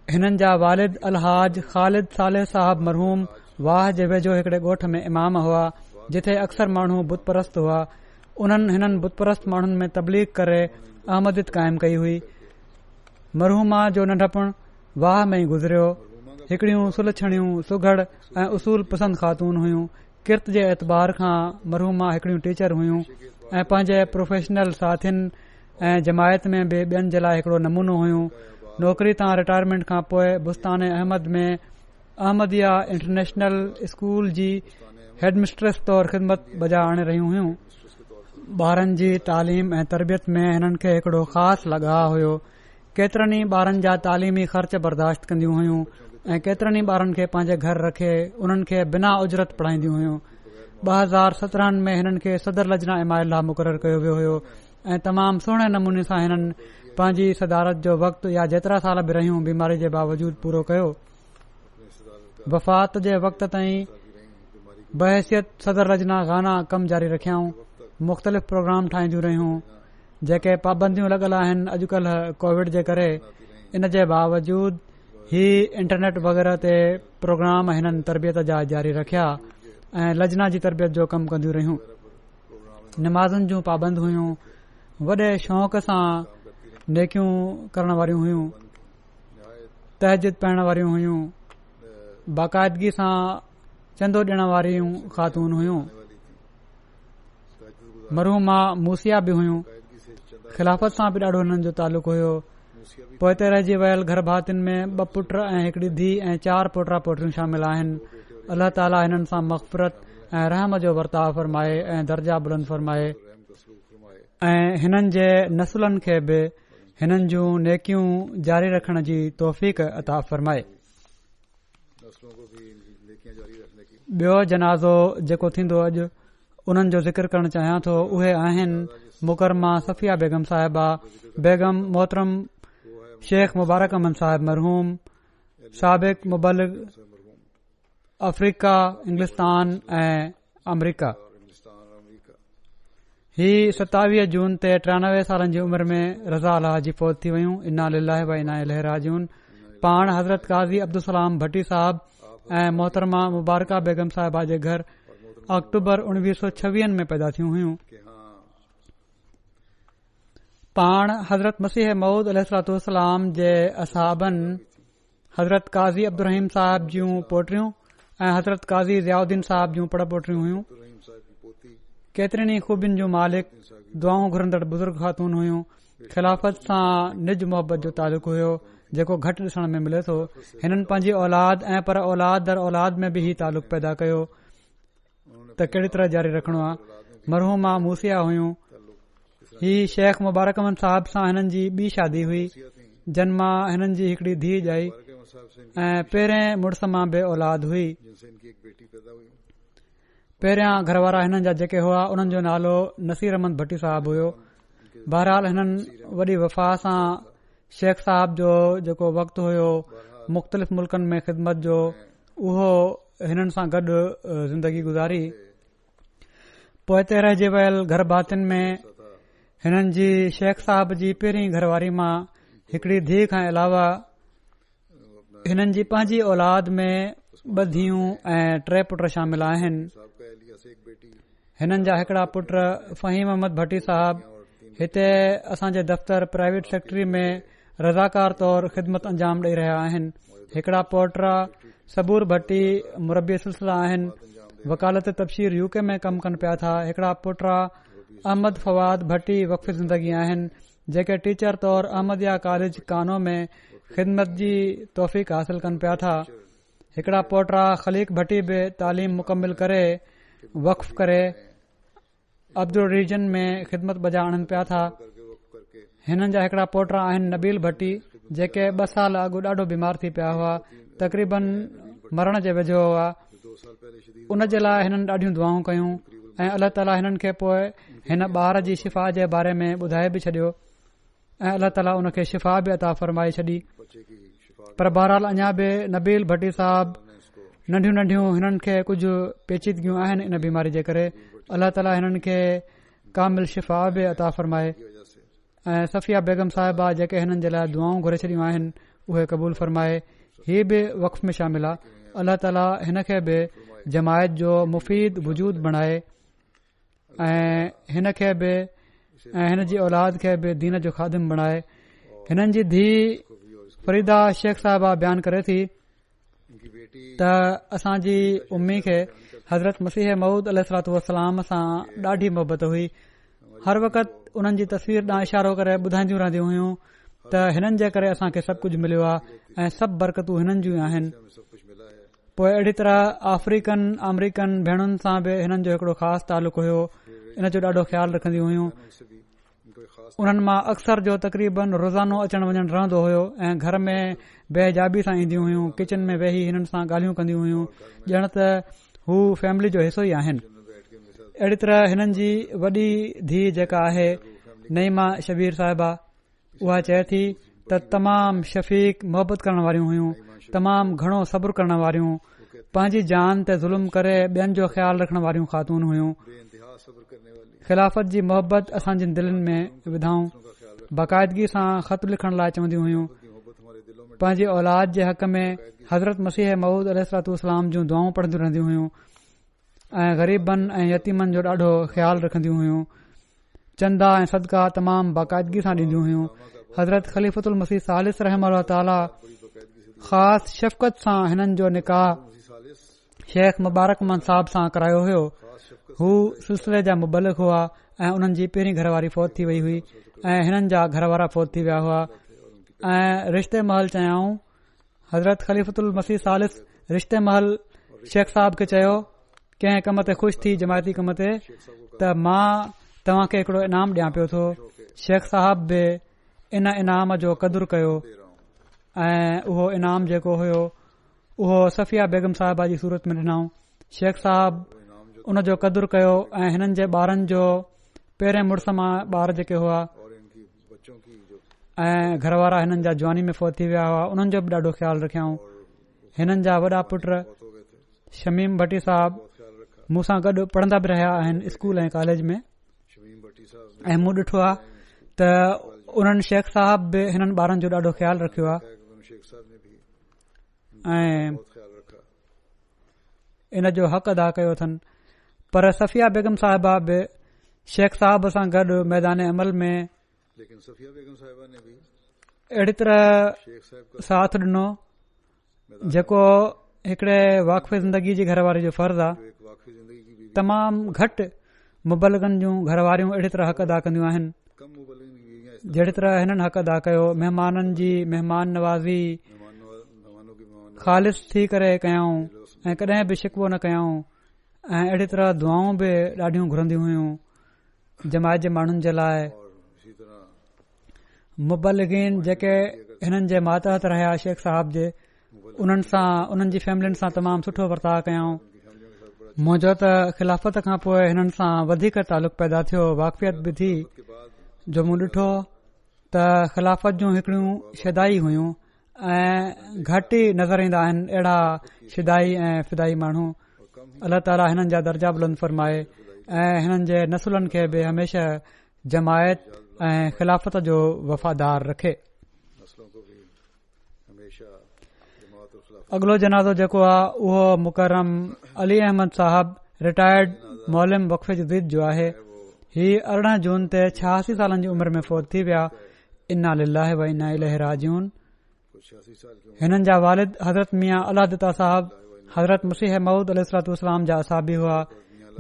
हिननि जा वालिद अलहाज ख़ालिद सालेह साहब मरहूम वाह जे वेझो हिकड़े ॻोठ में इमाम हुआ जिथे अक्सर माण्हू बुत परस्त हुआ। उन्हनि हिननि बुत परस्त माण्हुनि में तबलीग करे अहमदियत क़ाइमु कई हुई। मरहूमा जो नंढपण वाह में ई गुज़रियो। हिकड़ियूं सुलछणियूं सुघड़ ऐं उसूल पसंद ख़ातून हुयूं। किर्त जे एतबार खां मरहूमा हिकड़ियूं टीचर हुयूं ऐं पंहिंजे प्रोफेशनल साथियुनि ऐं जमायत में बि ॿियनि जे लाइ हिकड़ो नमूनो हुयूं। नौकरी तां रिटायरमेंट खां पोइ बुस्तान अहमद में अहमदिया इंटरनेशनल स्कूल जी हेडमिस्ट्रेस तौर ख़िदमत बजा आणे रहियूं हुयूं। ॿारनि जी तालीम ऐं तरबियत में हिननि खे हिकड़ो ख़ासि लॻाउ हुयो। केतिरनि ई ॿारनि जा तालीमी ख़र्च बर्दाश्त कंदियूं हुयूं ऐं केतिरनि ई ॿारनि खे पंहिंजे घर रखे उन्हनि खे बिना उजरत पढ़ाईंदियूं हुयूं। 2017 में हिननि खे सदर लजना इमाइला मुक़ररु कयो वियो हुयो ऐं तमामु सुहिणे नमूने सां हिननि पंहिंजी सदारत जो वक़्तु या जेतिरा साल बि रहियूं बीमारी जे बावजूद पूरो कयो। वफ़ात जे वक़्त ताईं बहसियत सदर लजना गाना कम जारी रखियाऊं। मुख़्तलिफ़ प्रोग्राम ठाहींदियूं रहियूं जेके पाबंदियूं लॻल आहिनि अॼुकल्ह कोविड जे करे। इन जे बावजूद ही इंटरनेट वग़ैरह ते प्रोग्राम हिननि तरबियत जा जारी रखिया ऐं लजना जी तरबियत जो कमु कंदियूं रहियूं। नमाज़ुनि जूं पाबंद हुयूं। वॾे शौक़ सां नेकियूं करण वारियूं हुयूं। तहजिद पाइण वारियूं हुयूं। बाक़ाइदगी सां चंदो ॾियण वारियूं ख़ातून हुयूं। मरहूमा मूसिया बि हुयूं। खिलाफ़त सां बि ॾाढो हिननि जो तालुक़ हुयो। पोइते रहिजी वियल घर भातियुनि में 2 पुट ऐं हिकड़ी धीउ ऐं 4 पोटा पोटियूं शामिल आहिनि। अल्लाह ताला हिननि सां मग़फ़िरत ऐं रहम जो वर्ताव फरमाए ऐं दर्जा बुलंद फरमाए ऐं हिननि जे नसुलनि खे बि हिननि जूं नेकियूं जारी रखण जी तौफ़ीक़ अता फरमाए। ॿियो जनाज़ो जेको थींदो अॼु उन्हनि जो ज़िक्र करणु चाहियां थो उहे आहिनि मुकरमा सफ़िया बेगम साहिबा, बेगम मोहतरम शेख मुबारक अहमद साहिब मरहूम, साबिक़ मुबलिग अफ्रीका, इंग्लिस्तान ऐं अमरीका। और हिंदुस्तान और अमरीका। ही 27 जून ते 93 सालनि जी उमिरि में रज़ा अल्लाह जी फौत थी वयूं। इन्ना लिल्लाहि व इन्ना इलैहि राजिऊन। पाण हज़रत काज़ी अब्दुलसलाम भट्टी साहब ऐं मोहतरमा मुबारका बेगम साहिबा जे घर अक्टूबर 1926 में पैदा थियूं हुयूं। कि हाँ पाण हज़रत मसीह मऊद अलैहिस्सलाम जे असहाबन हज़रत काज़ी अब्दुर्रहीम साहिब जूं पोटियूं ऐं हज़रत काज़ी ज़ियाउद्दीन साहिब जूं पड़ पोटियूं हुयूं। रहीम साहब की पोती केतिरनि ई खूबियुनि जूं मालिक दुआऊं घुरंदड़ बुज़ुर्ग ख़ातून हुयूं। ख़िलाफ़त सां निज मोहबत जो तालुक़ हुयो जेको घटि ॾिसण में मिले थो। हिननि पंहिंजी औलाद ऐं पर औलाद दर औलाद में बि ही तालुक़ पैदा कयो त कहिड़ी तरह जारी रखणो आहे। मरहूमा मूसिया हुयूं। ही शेख मुबारकमन साहिब सां हिननि जी ॿी शादी हुई। जन्मा हिननि जी हिकड़ी धीउ ॼाई साहब से ऐं पहिरें मुड़ुस मां बे औलाद हुई। जिनसे इनकी एक बेटी पैदा हुई। पहिरियां घरवारा हिननि जा जेके हुआ उन्हनि जो नालो नसीर अहमद भट्टी साहिब हुयो। बहरहाल हिननि वॾी वफ़ा सां शेख साहिब जो जेको वक़्तु हुयो मुख़्तलिफ़ मुल्कनि में ख़िदमत जो उहो हिननि सां गॾु ज़िंदगी गुज़ारी। पोइते रहिजी वियल घर भातियुनि में हिननि जी शेख साहिब जी पहिरीं घरवारी मां हिकड़ी धीउ खां अलावा हिननि जी पंहिंजी औलाद में 2 धीअरूं ऐं 3 पुट शामिल आहिनि। साहब का एलिया से एक बेटी हिननि जा हिकड़ा पुट फ़हीम अहमद भट्टी साहिब हिते असांजे दफ़्तर प्राइवेट सेक्रेटरी में रज़ाकार तौर ख़िदमत अंजाम ॾेई रहिया आहिनि। हिकड़ा पोटा सबूर भट्टी मुरबी सिलसिला आहिनि। वकालत तबशीर यूके में कमु कनि पिया था। हिकड़ा पुटा अहमद फवाद भट्टी वक़फ़ी ज़िंदगी आहिनि जेके टीचर तौर अहमदिया कॉलेज कानो में ख़िदमत जी तौफ़ीक़ हासिल कनि पिया था। हिकड़ा पोटा ख़लीक भट्टी बि तालीम मुकमिल करे वक़फ़ करे अब्दुल रीजन में ख़िदमत बजा आणनि पिया था। हिननि जा हिकड़ा पोटा आहिनि नबील भट्टी जेके 2 साल अॻु ॾाढो बीमार थी पिया हुआ, तक़रीबन मरण जे वेझो हुआ। 2 साल पहले शदीद उन जे लाइ हिननि ॾाढियूं दुआऊं कयूं ऐं अल्लाह ताला हिननि खे पोइ हिन ॿार जी शिफ़ा जे बारे में ॿुधाए बि छॾियो ऐं अल्लाह ताला उन खे शिफ़ा बि अता फ़रमाए छॾी। बच्चे की शिफा पर बहरहाल अञा बि नबील भट्टी साहिब नंढियूं नंढियूं हिननि खे कुझु पेचीदगियूं आहिनि इन बीमारी जे करे। अल्लाह ताला हिननि खे कामिल शिफ़ा बि अता फ़रमाए की वजह से ऐं सफ़िया बेगम साहिबा जेके हिननि जे लाइ दुआऊं घुरे छॾियूं आहिनि उहे क़बूल फ़रमाए। हीअ बि वक़फ़ में शामिल आहे। अल्लाह ताला हिन खे बि जमायत जो मुफ़ीद वजूद बणाए ऐं हिन खे बि ऐं हिन जी औलाद खे बि दीन जो ख़ादिम बणाए। हिननि जी धीउ फरीदा शेख साहिबा बयानु करे थी इनकी बेटी त असांजी उम्मी खे हज़रत मसीह मऊद अलैहिस्सलाम सां ॾाढी मोहबत हुई। हर वक़्त उन्हनि जी तस्वीर ॾांहुं इशारो करे ॿुधाईंदियूं रहंदियूं हुयूं त हिननि जे करे असांखे सभु कुझु मिलियो आहे ऐं सभु बरकतूं हिननि जूं आहिनि। हमें सब कुछ मिला है। पोइ अहिड़ी तरह अफ्रीकन अमरीकन भेणुनि सां बि हिननि जो हिकड़ो ख़ासि तालुक़ हुयो। इन जो ॾाढो ख़्यालु रखंदियूं हुयूं। उनसे भी इनको एक खास उन्हनि मां अक्सर जो तक़रीबन रोज़ानो अचण वञण रहंदो हुयो ऐं घर में बेहिजाबी सां ईंदियूं हुयूं। किचन में वेही हिननि सां ॻाल्हियूं कंदियूं हुयूं ॼण त हू फैमिली जो हिसो ई आहिनि। में बैठ के मेरे साथ अहिड़ी तरह हिननि जी वॾी धीउ जेका आहे नईमा शबीर साहिबा उहा चए थी त तमामु शफ़ीक़ मोहबत करण वारियूं हुयूं, तमामु घणो सब्र करण वारियूं, पंहिंजी जान ते ज़ुल्म करे ॿियनि जो ख़्यालु रखण वारियूं ख़ातून हुयूं। बेइंतहा सब्र करने वाली ख़िलाफ़त जी मोहबत असांजे दिलनि में विधाऊं। का ख्याल रख बाक़ायदगी सां ख़त लिखण लाइ चवंदियूं हुयूं। की मोहब्बत हमारे दिलों में पंहिंजी औलाद जे हक़ में हज़रत मसीह मऊद अलैहिस्सलाम जूं दुआऊं पढ़ंदियूं रहंदियूं हुयूं ऐं ग़रीबनि ऐं यतीमनि जो ॾाढो ख़्यालु रखंदियूं हुयूं। चंदा ऐं सदका तमामु बाक़ायदगी सां ॾींदियूं हुयूं। हज़रत ख़लीफ़तुल मसीह सालिस रहमतुल्लाह ताला ख़ासि शफ़क़त सां हिननि जो निकाह सालिस शेख मुबारक मन साहब सां करायो हुयो। खास शफ़क़त हू सिलसिले जा मुबलिक हुआ ऐं उन्हनि जी पहिरीं घरवारी फौत थी वई हुई ऐं हिननि जा घरवारा फौत थी विया हुआ ऐं रिश्ते महल चयाऊं हज़रत ख़लीफ़तुल मसीह सालिस रिश्ते महल शेख साहब खे चयो कंहिं कम ते ख़ुशि थी जमायती कम ते त मां तव्हां खे हिकड़ो इनाम ॾियां पियो थो। शेख साहब बि इन इनाम जो क़दुरु कयो ऐं उहो इनाम जेको हुयो उहो सफ़िया बेगम साहिबा जी सूरत में ॾिनऊं। शेख साहब उन जो क़दुरु कयो ऐं हिननि जे ॿारनि जो पहिरें मुड़ुस मां ॿार जेके हुआ और इनकी बच्चों की जो ऐं घरवारा हिननि जा जवानी में फौत थी विया हुआ उन्हनि जो बि ॾाढो ख़्यालु रखियाऊं। हिननि जा वॾा पुट बहुत हो गए थे शमीम भट्टी साहब बहुत ख्याल रखा। मूं सां गॾु पढ़ंदा बि रहिया आहिनि स्कूल ऐं कॉलेज में शमीम भट्टी साहब ने ऐं मूं ॾिठो आहे त उन्हनि शेख साहब बि हिननि ॿारनि जो ॾाढो ख्यालु रखियो आहे शेख साहब ने भी ऐं बहुत ख्याल रखा। इन जो हक़ अदा कयो अथनि। पर सफ़िया बेगम साहिबा बि शेख साहब सां गॾु मैदान अमल में लेकिन सफिया बेगम साहिबा ने भी अहिड़ी तरह शेख साहब का साथ ॾिनो जेको हिकिड़े वाक़फ़े ज़िंदगी जी घरवारी जो फर्ज़ु आहे। जो एक वाक़ई जिंदगी की बीवी तमामु घटि मुबलगनि जूं घरवारियूं अहिड़ी तरह हक़ अदा कंदियूं आहिनि कम मुबलिग बीवियां इस जहिड़ी तरह हिननि हक़ अदा कयो। महिमाननि जी महिमान नवाज़ी मेहमानों की मेहमान ख़ालिस थी करे कयऊं ऐं कॾहिं बि शिकवो न कयऊं ऐं अहिड़ी तरह दुआऊं बि ॾाढियूं घुरंदियूं हुयूं जमायत जे माण्हुनि जे लाइ। और इसी तरह मुबलगिन जेके हिननि जे मातहत रहिया शेख साहब जे उन्हनि सां उन्हनि जी फैमिलियुनि सां तमामु सुठो वर्ताव कयऊं। मुंहिंजो त ख़िलाफ़त खां पोइ हिननि सां वधीक तालुक़ पैदा थियो वाक़फ़ियत बि थी के बाद जो मूं ॾिठो त ख़िलाफ़त जूं हिकिड़ियूं शिदाई हुयूं ऐं घटि ई नज़र ईंदा आहिनि अहिड़ा शिदाई ऐं फिदाई माण्हू। अल्लाह ताला हिननि जा दर्जा बुलंद फरमाए ऐं हिननि जे नसुलनि खे बि हमेशह जमायत ऐं ख़िलाफ़त जो वफ़ादार रखे। नस्लों को भी हमेशा जमात और खिलाफ अॻिलो जनाज़ो जेको आहे उहो मुकरम अली अहमद साहब रिटायर्ड मौलम वक़फ़े जदीद जो आहे। ही 18 जून ते 86 सालनि जी उमिरि में फ़ौत थी विया। इन्ना लिल्लाहि व इन्ना इलैहि राजिऊन। कुछ 86 साल की उम्र हिननि जा वालिद हज़रत मियां अलादिता साहब हज़रत मसीह मऊद अलैहिस्सलाम जा असाबी हुआ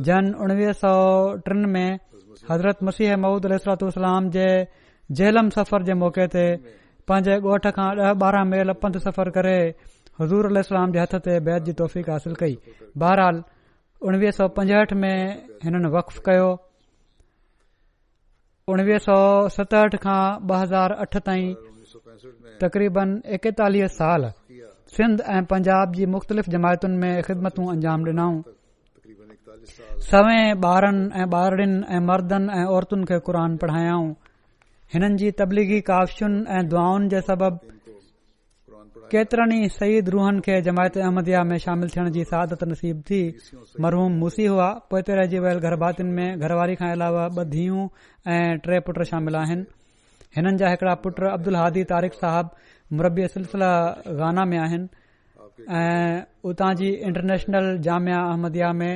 जन 1903 में हज़रत मसीह मऊद अलैहिस्सलाम जे जेलम सफ़र जे मौक़े ते पंहिंजे ॻोठ खां 10-12 मील पंधु सफ़र करे हज़ूर अलैहिस्सलाम जे हथ ते बैत जी तौफ़ीक़ हासिल कई। बहरहाल 1965 में हिननि वक़फ़ कयो। 1967 खां 2008 ताईं 1965 में तक़रीबन 41 साल किया सिंध ऐं पंजाब जी मुख़्तलिफ़ जमायतुनि में ख़िदमतूं अंजाम ॾिनऊं। तकरीबन 41 साल सवें ॿारनि ऐं ॿारड़ियुनि ऐं मर्दनि ऐं औरतुनि खे क़ुर पढ़ायाऊं। हिननि जी तबलीगी काविशुनि ऐं दुआउनि जे सबबि कुरान पढ़ाया केतिरनि ई सईद रूहनि खे जमायत अहमदिया में शामिल थियण जी सआदत नसीब थी। मरहूम मूसी हुआ पोइते रहिजी वियल घरभातियुनि में घरवारी खां अलावा 2 धीअरूं ऐं 3 पुट शामिल आहिनि। हिननि जा हिकड़ा पुट अब्दुल हादी तारिक साहब मुरबी सिलसिला गाना में आहिनि ऐं उतां जी इंटरनेशनल जामिया अहमदिया में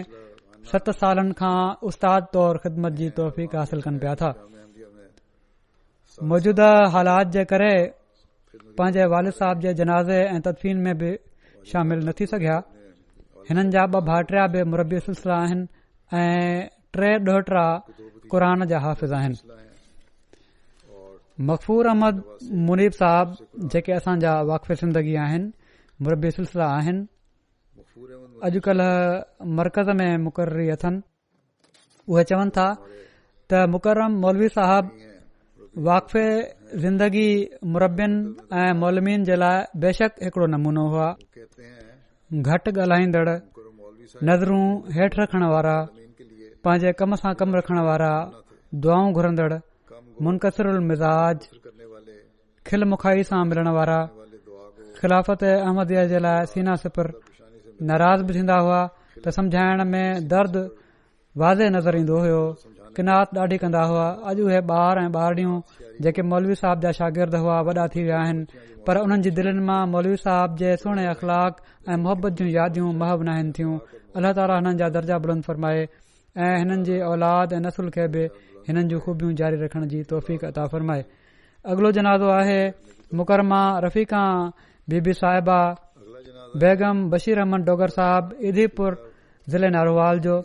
7 सालनि खां उस्ताद तौर ख़िदमत जी तौफ़ीक़ हासिल कनि पिया था। मौजूदा हालात जे करे पंहिंजे वालिद साहब जे जनाज़े ऐं तदफ़ीन में बि शामिल न थी सघिया। हिननि जा 2 भाइटिया बि मुरबी सिलसिला आहिनि ऐं 3 ॾोहिटा क़ुर जा हाफ़िज़ आहिनि। मग़फ़ूर अहमद मुनीब साहब जेके असांजा वाक़फ़े ज़िंदगी आहिनि मुरबी सिलसिला आहिनि मग़फ़ूर अहमद अॼुकल्ह मरकज़ में मुक़ररी अथनि। उहे चवनि था त मुकरम मौलवी साहब वाक़फ़े ज़िंदगी मुरबियुनि ऐं मौलमीन जे लाइ बेशक हिकिड़ो नमूनो हुआ। कहते हैं घटि ॻाल्हाईंदड़ मुकर्रम मौलवी साहब नज़रूं हेठि रखण वारा के लिए पंहिंजे कम सां कमु रखण वारा दुआऊं घुरंदड़ मुनकसिरुल मिज़ाज करने वाले खिल मुखाई सां मिलण वारा दुआ को ख़िलाफ़त अहमदिया जे लाइ सीना सिपर नाराज़ बि थींदा हुआ त समझाइण में दर्द वाज़े नज़र ईंदो हुयो। किनात ॾाढी कंदा हुआ। अॼु उहे ॿार ऐं ॿारड़ियूं जेके मौलवी साहब जा शागिर्द हुआ वॾा थी विया आहिनि पर उन्हनि जी दिलनि मां मौलवी साहब जे सुहिणे अख़लाक ऐं मोहबत जूं यादियूं महव न आहिनि थियूं। अल्लाह ताला हिननि जा दर्जा बुलंद फरमाए ऐं हिननि जी औलाद ऐं नसुल खे बि हिननि जूं ख़ूबियूं जारी रखण जी तौफ़ीक़ अता फरमाए। अॻिलो जनाज़ो आहे मुकरमा रफ़ीका बीबी साहिबा बेगम बशीर अहमद डोगर साहब ईदीपुर ज़िले नारोवाल जो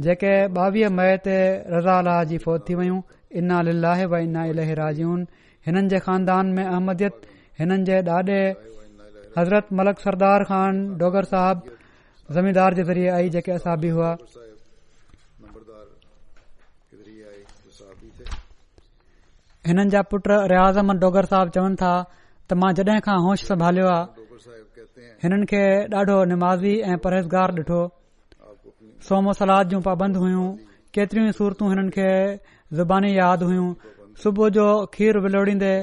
जेके 22 मई ते रज़ा अलाह जी फ़ौत थी वयूं। इन्ना लिल्लाहि व इन्ना इलैहि राजिऊन। हिननि जे ख़ानदान में अहमदियत हिननि जे ॾाॾे हज़रत मलक सरदार ख़ान डोगर साहब ज़मींदार जे ज़रिए आई जेके असाबी हुआ। नंबरदार के जरिए आए जो साहबी थे। हिननि जा पुट रियाज़ अहमद डोगर साहब चवनि था त मां जॾहिं खां होश संभालियो आहे डोगर साहब कहते हैं हिननि खे ॾाढो निमाज़ी ऐं परहेज़गार ॾिठो। आपको अपनी सोमो सलाद जूं पाबंद हुयूं। केतिरियूं ई सूरतूं हिननि खे ज़ुबानी यादि हुयूं। सुबुह जो खीर विलोड़ींदे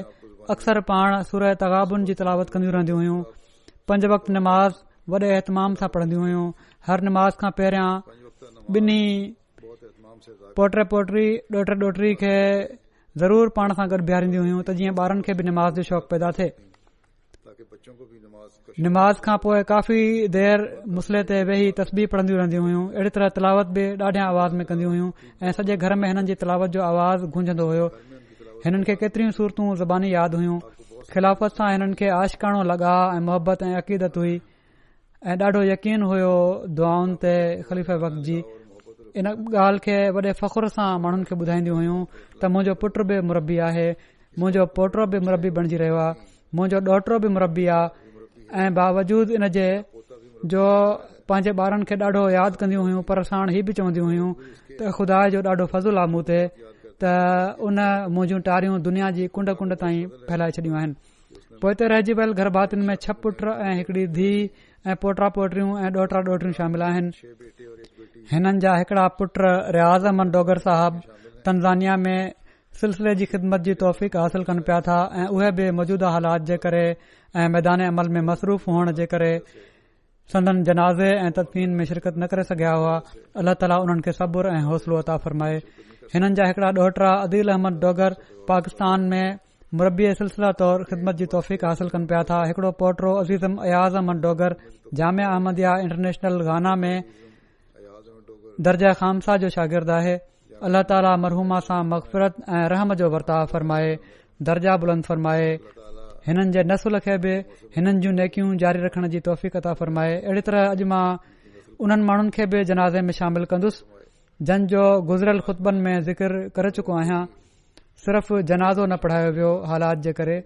अक्सर पाण सूरह तग़ाबुन जी तिलावत कंदियूं रहंदियूं हुयूं। 5 वक़्त नमाज़ वॾे एहतमाम सां पढ़ंदियूं हुयूं। हर नमाज़ खां पहिरियां ॿिन्ही पोटे पोटी ॾोहिटे ॾोहिटी खे ज़रूर पाण सां गॾु बीहारींदियूं हुयूं त जीअं ॿारनि खे बि नमाज़ जो शौक़ु पैदा थिए. नमाज़ खां पोइ काफ़ी देर मुसले ते वेही तस्बीह पढ़ंदियूं रहंदियूं हुयूं. अहिड़ी तरह तिलावत बि ॾाढियां आवाज़ में कंदियूं हुयूं ऐं सॼे घर में हिननि जी तिलावत जो आवाज़ गूंजंदो हुयो. हिननि खे केतिरियूं सूरतूं ज़बानी यादि हुयूं. ख़िलाफ़त सां हिननि खे आशिकाणो लॻा ऐं मोहबत ऐं अक़ीदत हुई ऐं ॾाढो यकीन हुयो दुआउनि ते ख़लीफ़े वक़्त जी. इन ॻाल्हि खे वॾे फ़ख़ुर सां माण्हुनि खे ॿुधाईंदियूं हुयूं त मुंहिंजो पुटु बि मुरबी आहे, मुंहिंजो पोटो बि मुरबी बणिजी रहियो आहे, मुंहिंजो ॾोहिटो बि मुरबी आहे. ऐं बावजूद इन जे जो पंहिंजे ॿारनि खे ॾाढो यादि कंदियूं हुयूं पर साण ही बि चवंदियूं हुयूं त ख़ुदा जो ॾाढो फज़ुल आहे मूं ते त उन मुंहिंजूं टारियूं दुनिया जी कुंड कुंड ताईं फैलाए छॾियूं आहिनि. पोइ हिते रहिजी वियल घर भातियुनि में 6 पुट ऐं हिकड़ी धीउ ऐं पोटा पोटियूं ऐं ॾोहिटा ॾोहिटियूं शामिल आहिनि. हिननि जा हिकड़ा पुट रियाज़ अहमद डोगर साहब तंज़ानिया में सिलसिले जी ख़िदमत जी तौफ़ीक़ हासिल कनि पिया था ऐं उहे बि मौजूदा हालात जे करे ऐं मैदान अमल में मसरूफ़ हुअण जे करे संदन जनाज़े ऐं तदफ़ीन में शिरकत न करे सघिया हुआ. अल्लाह ताला उन्हनि खे सबुर ऐं हौसलो अता फ़रमाए. हिननि जा हिकड़ा ॾोहिटा अदील अहमद डोगर पाकिस्तान में मुरबी सिलसिला तौर ख़िदमत जी तौफ़ीक़ हासिल कनि पिया था. हिकड़ो पोटो अज़ीज़म अयाज़ अहमद डोगर जामिया अहमदिया इंटरनेशनल गाना में दर्जा ख़ामसा जो शागिर्द आहे. अल्लाह ताला मरहूमा सां मग़फ़िरत ऐं रहम जो वर्ताव फ़रमाए, दर्जा बुलंद फ़रमाए. हिननि जे नसुल खे बि हिननि जूं नेकियूं जारी रखण जी तौफ़ीक़ अता फ़रमाए. अहिड़ी तरह अॼु मां उन्हनि माण्हुनि खे बि जनाज़े में शामिल कंदुसि जन जो गुज़िरियल ख़ुतबनि में ज़िक्र करे चुको आहियां. सिर्फ़ जनाज़ो न पढ़ायो वियो हालात जे करे.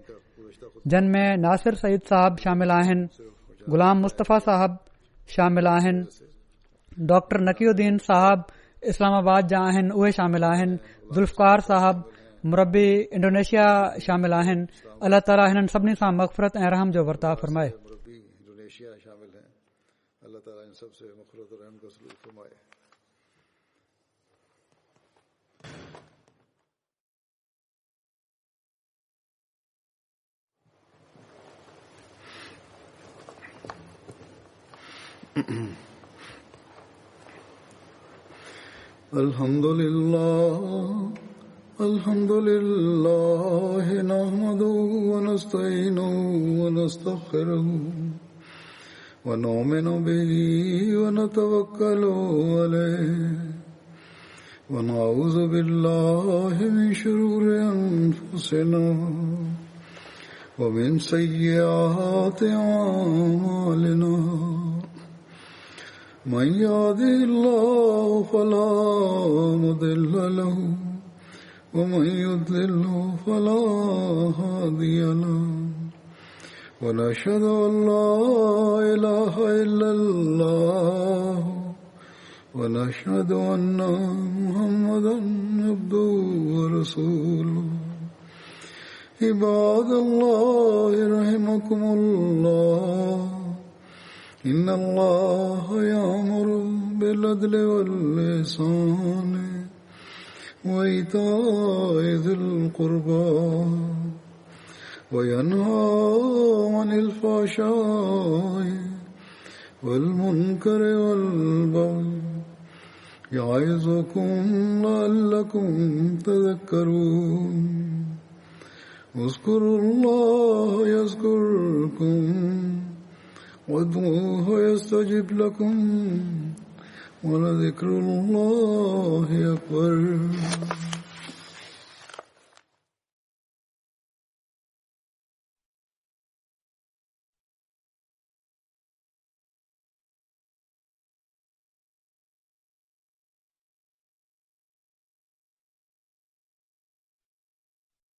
जन में नासिर सईद साहब शामिल आहिनि, गुलाम मुस्तफ़ा साहब शामिल आहिनि, डॉक्टर नकीउद्दीन साहब इस्लामाबाद जा आहिनि, उहे शामिल आहिनि, ज़ुल्फ़कार साहब मुरबी इंडोनेशिया शामिल आहिनि. अल्लाह ताला हिननि सभिनी सां मग़फ़िरत ऐं रहम जो वर्ताव फ़रमाए. Alhamdulillah nahmaduhu wa nasta'inuhu wa nastaghfiruhu wa nu'minu bihi wa natawakkalu alayhi wa na'udhu billahi min shururi anfusina wa min sayyiati a'malina. من يهده الله فلا مضل له ومن يضلل فلا هادي له ونشهد أن لا إله إلا الله ونشهد أن محمدا عبده ورسوله. عباد الله رحمكم الله إن الله يأمر بالعدل والإحسان وإيتاء ذي القربى وينهى عن الفحشاء والمنكر والبغي يعظكم لعلكم تذكرون. اذكروا الله يذكركم وادعوه يستجب لكم ولذكر الله أكبر.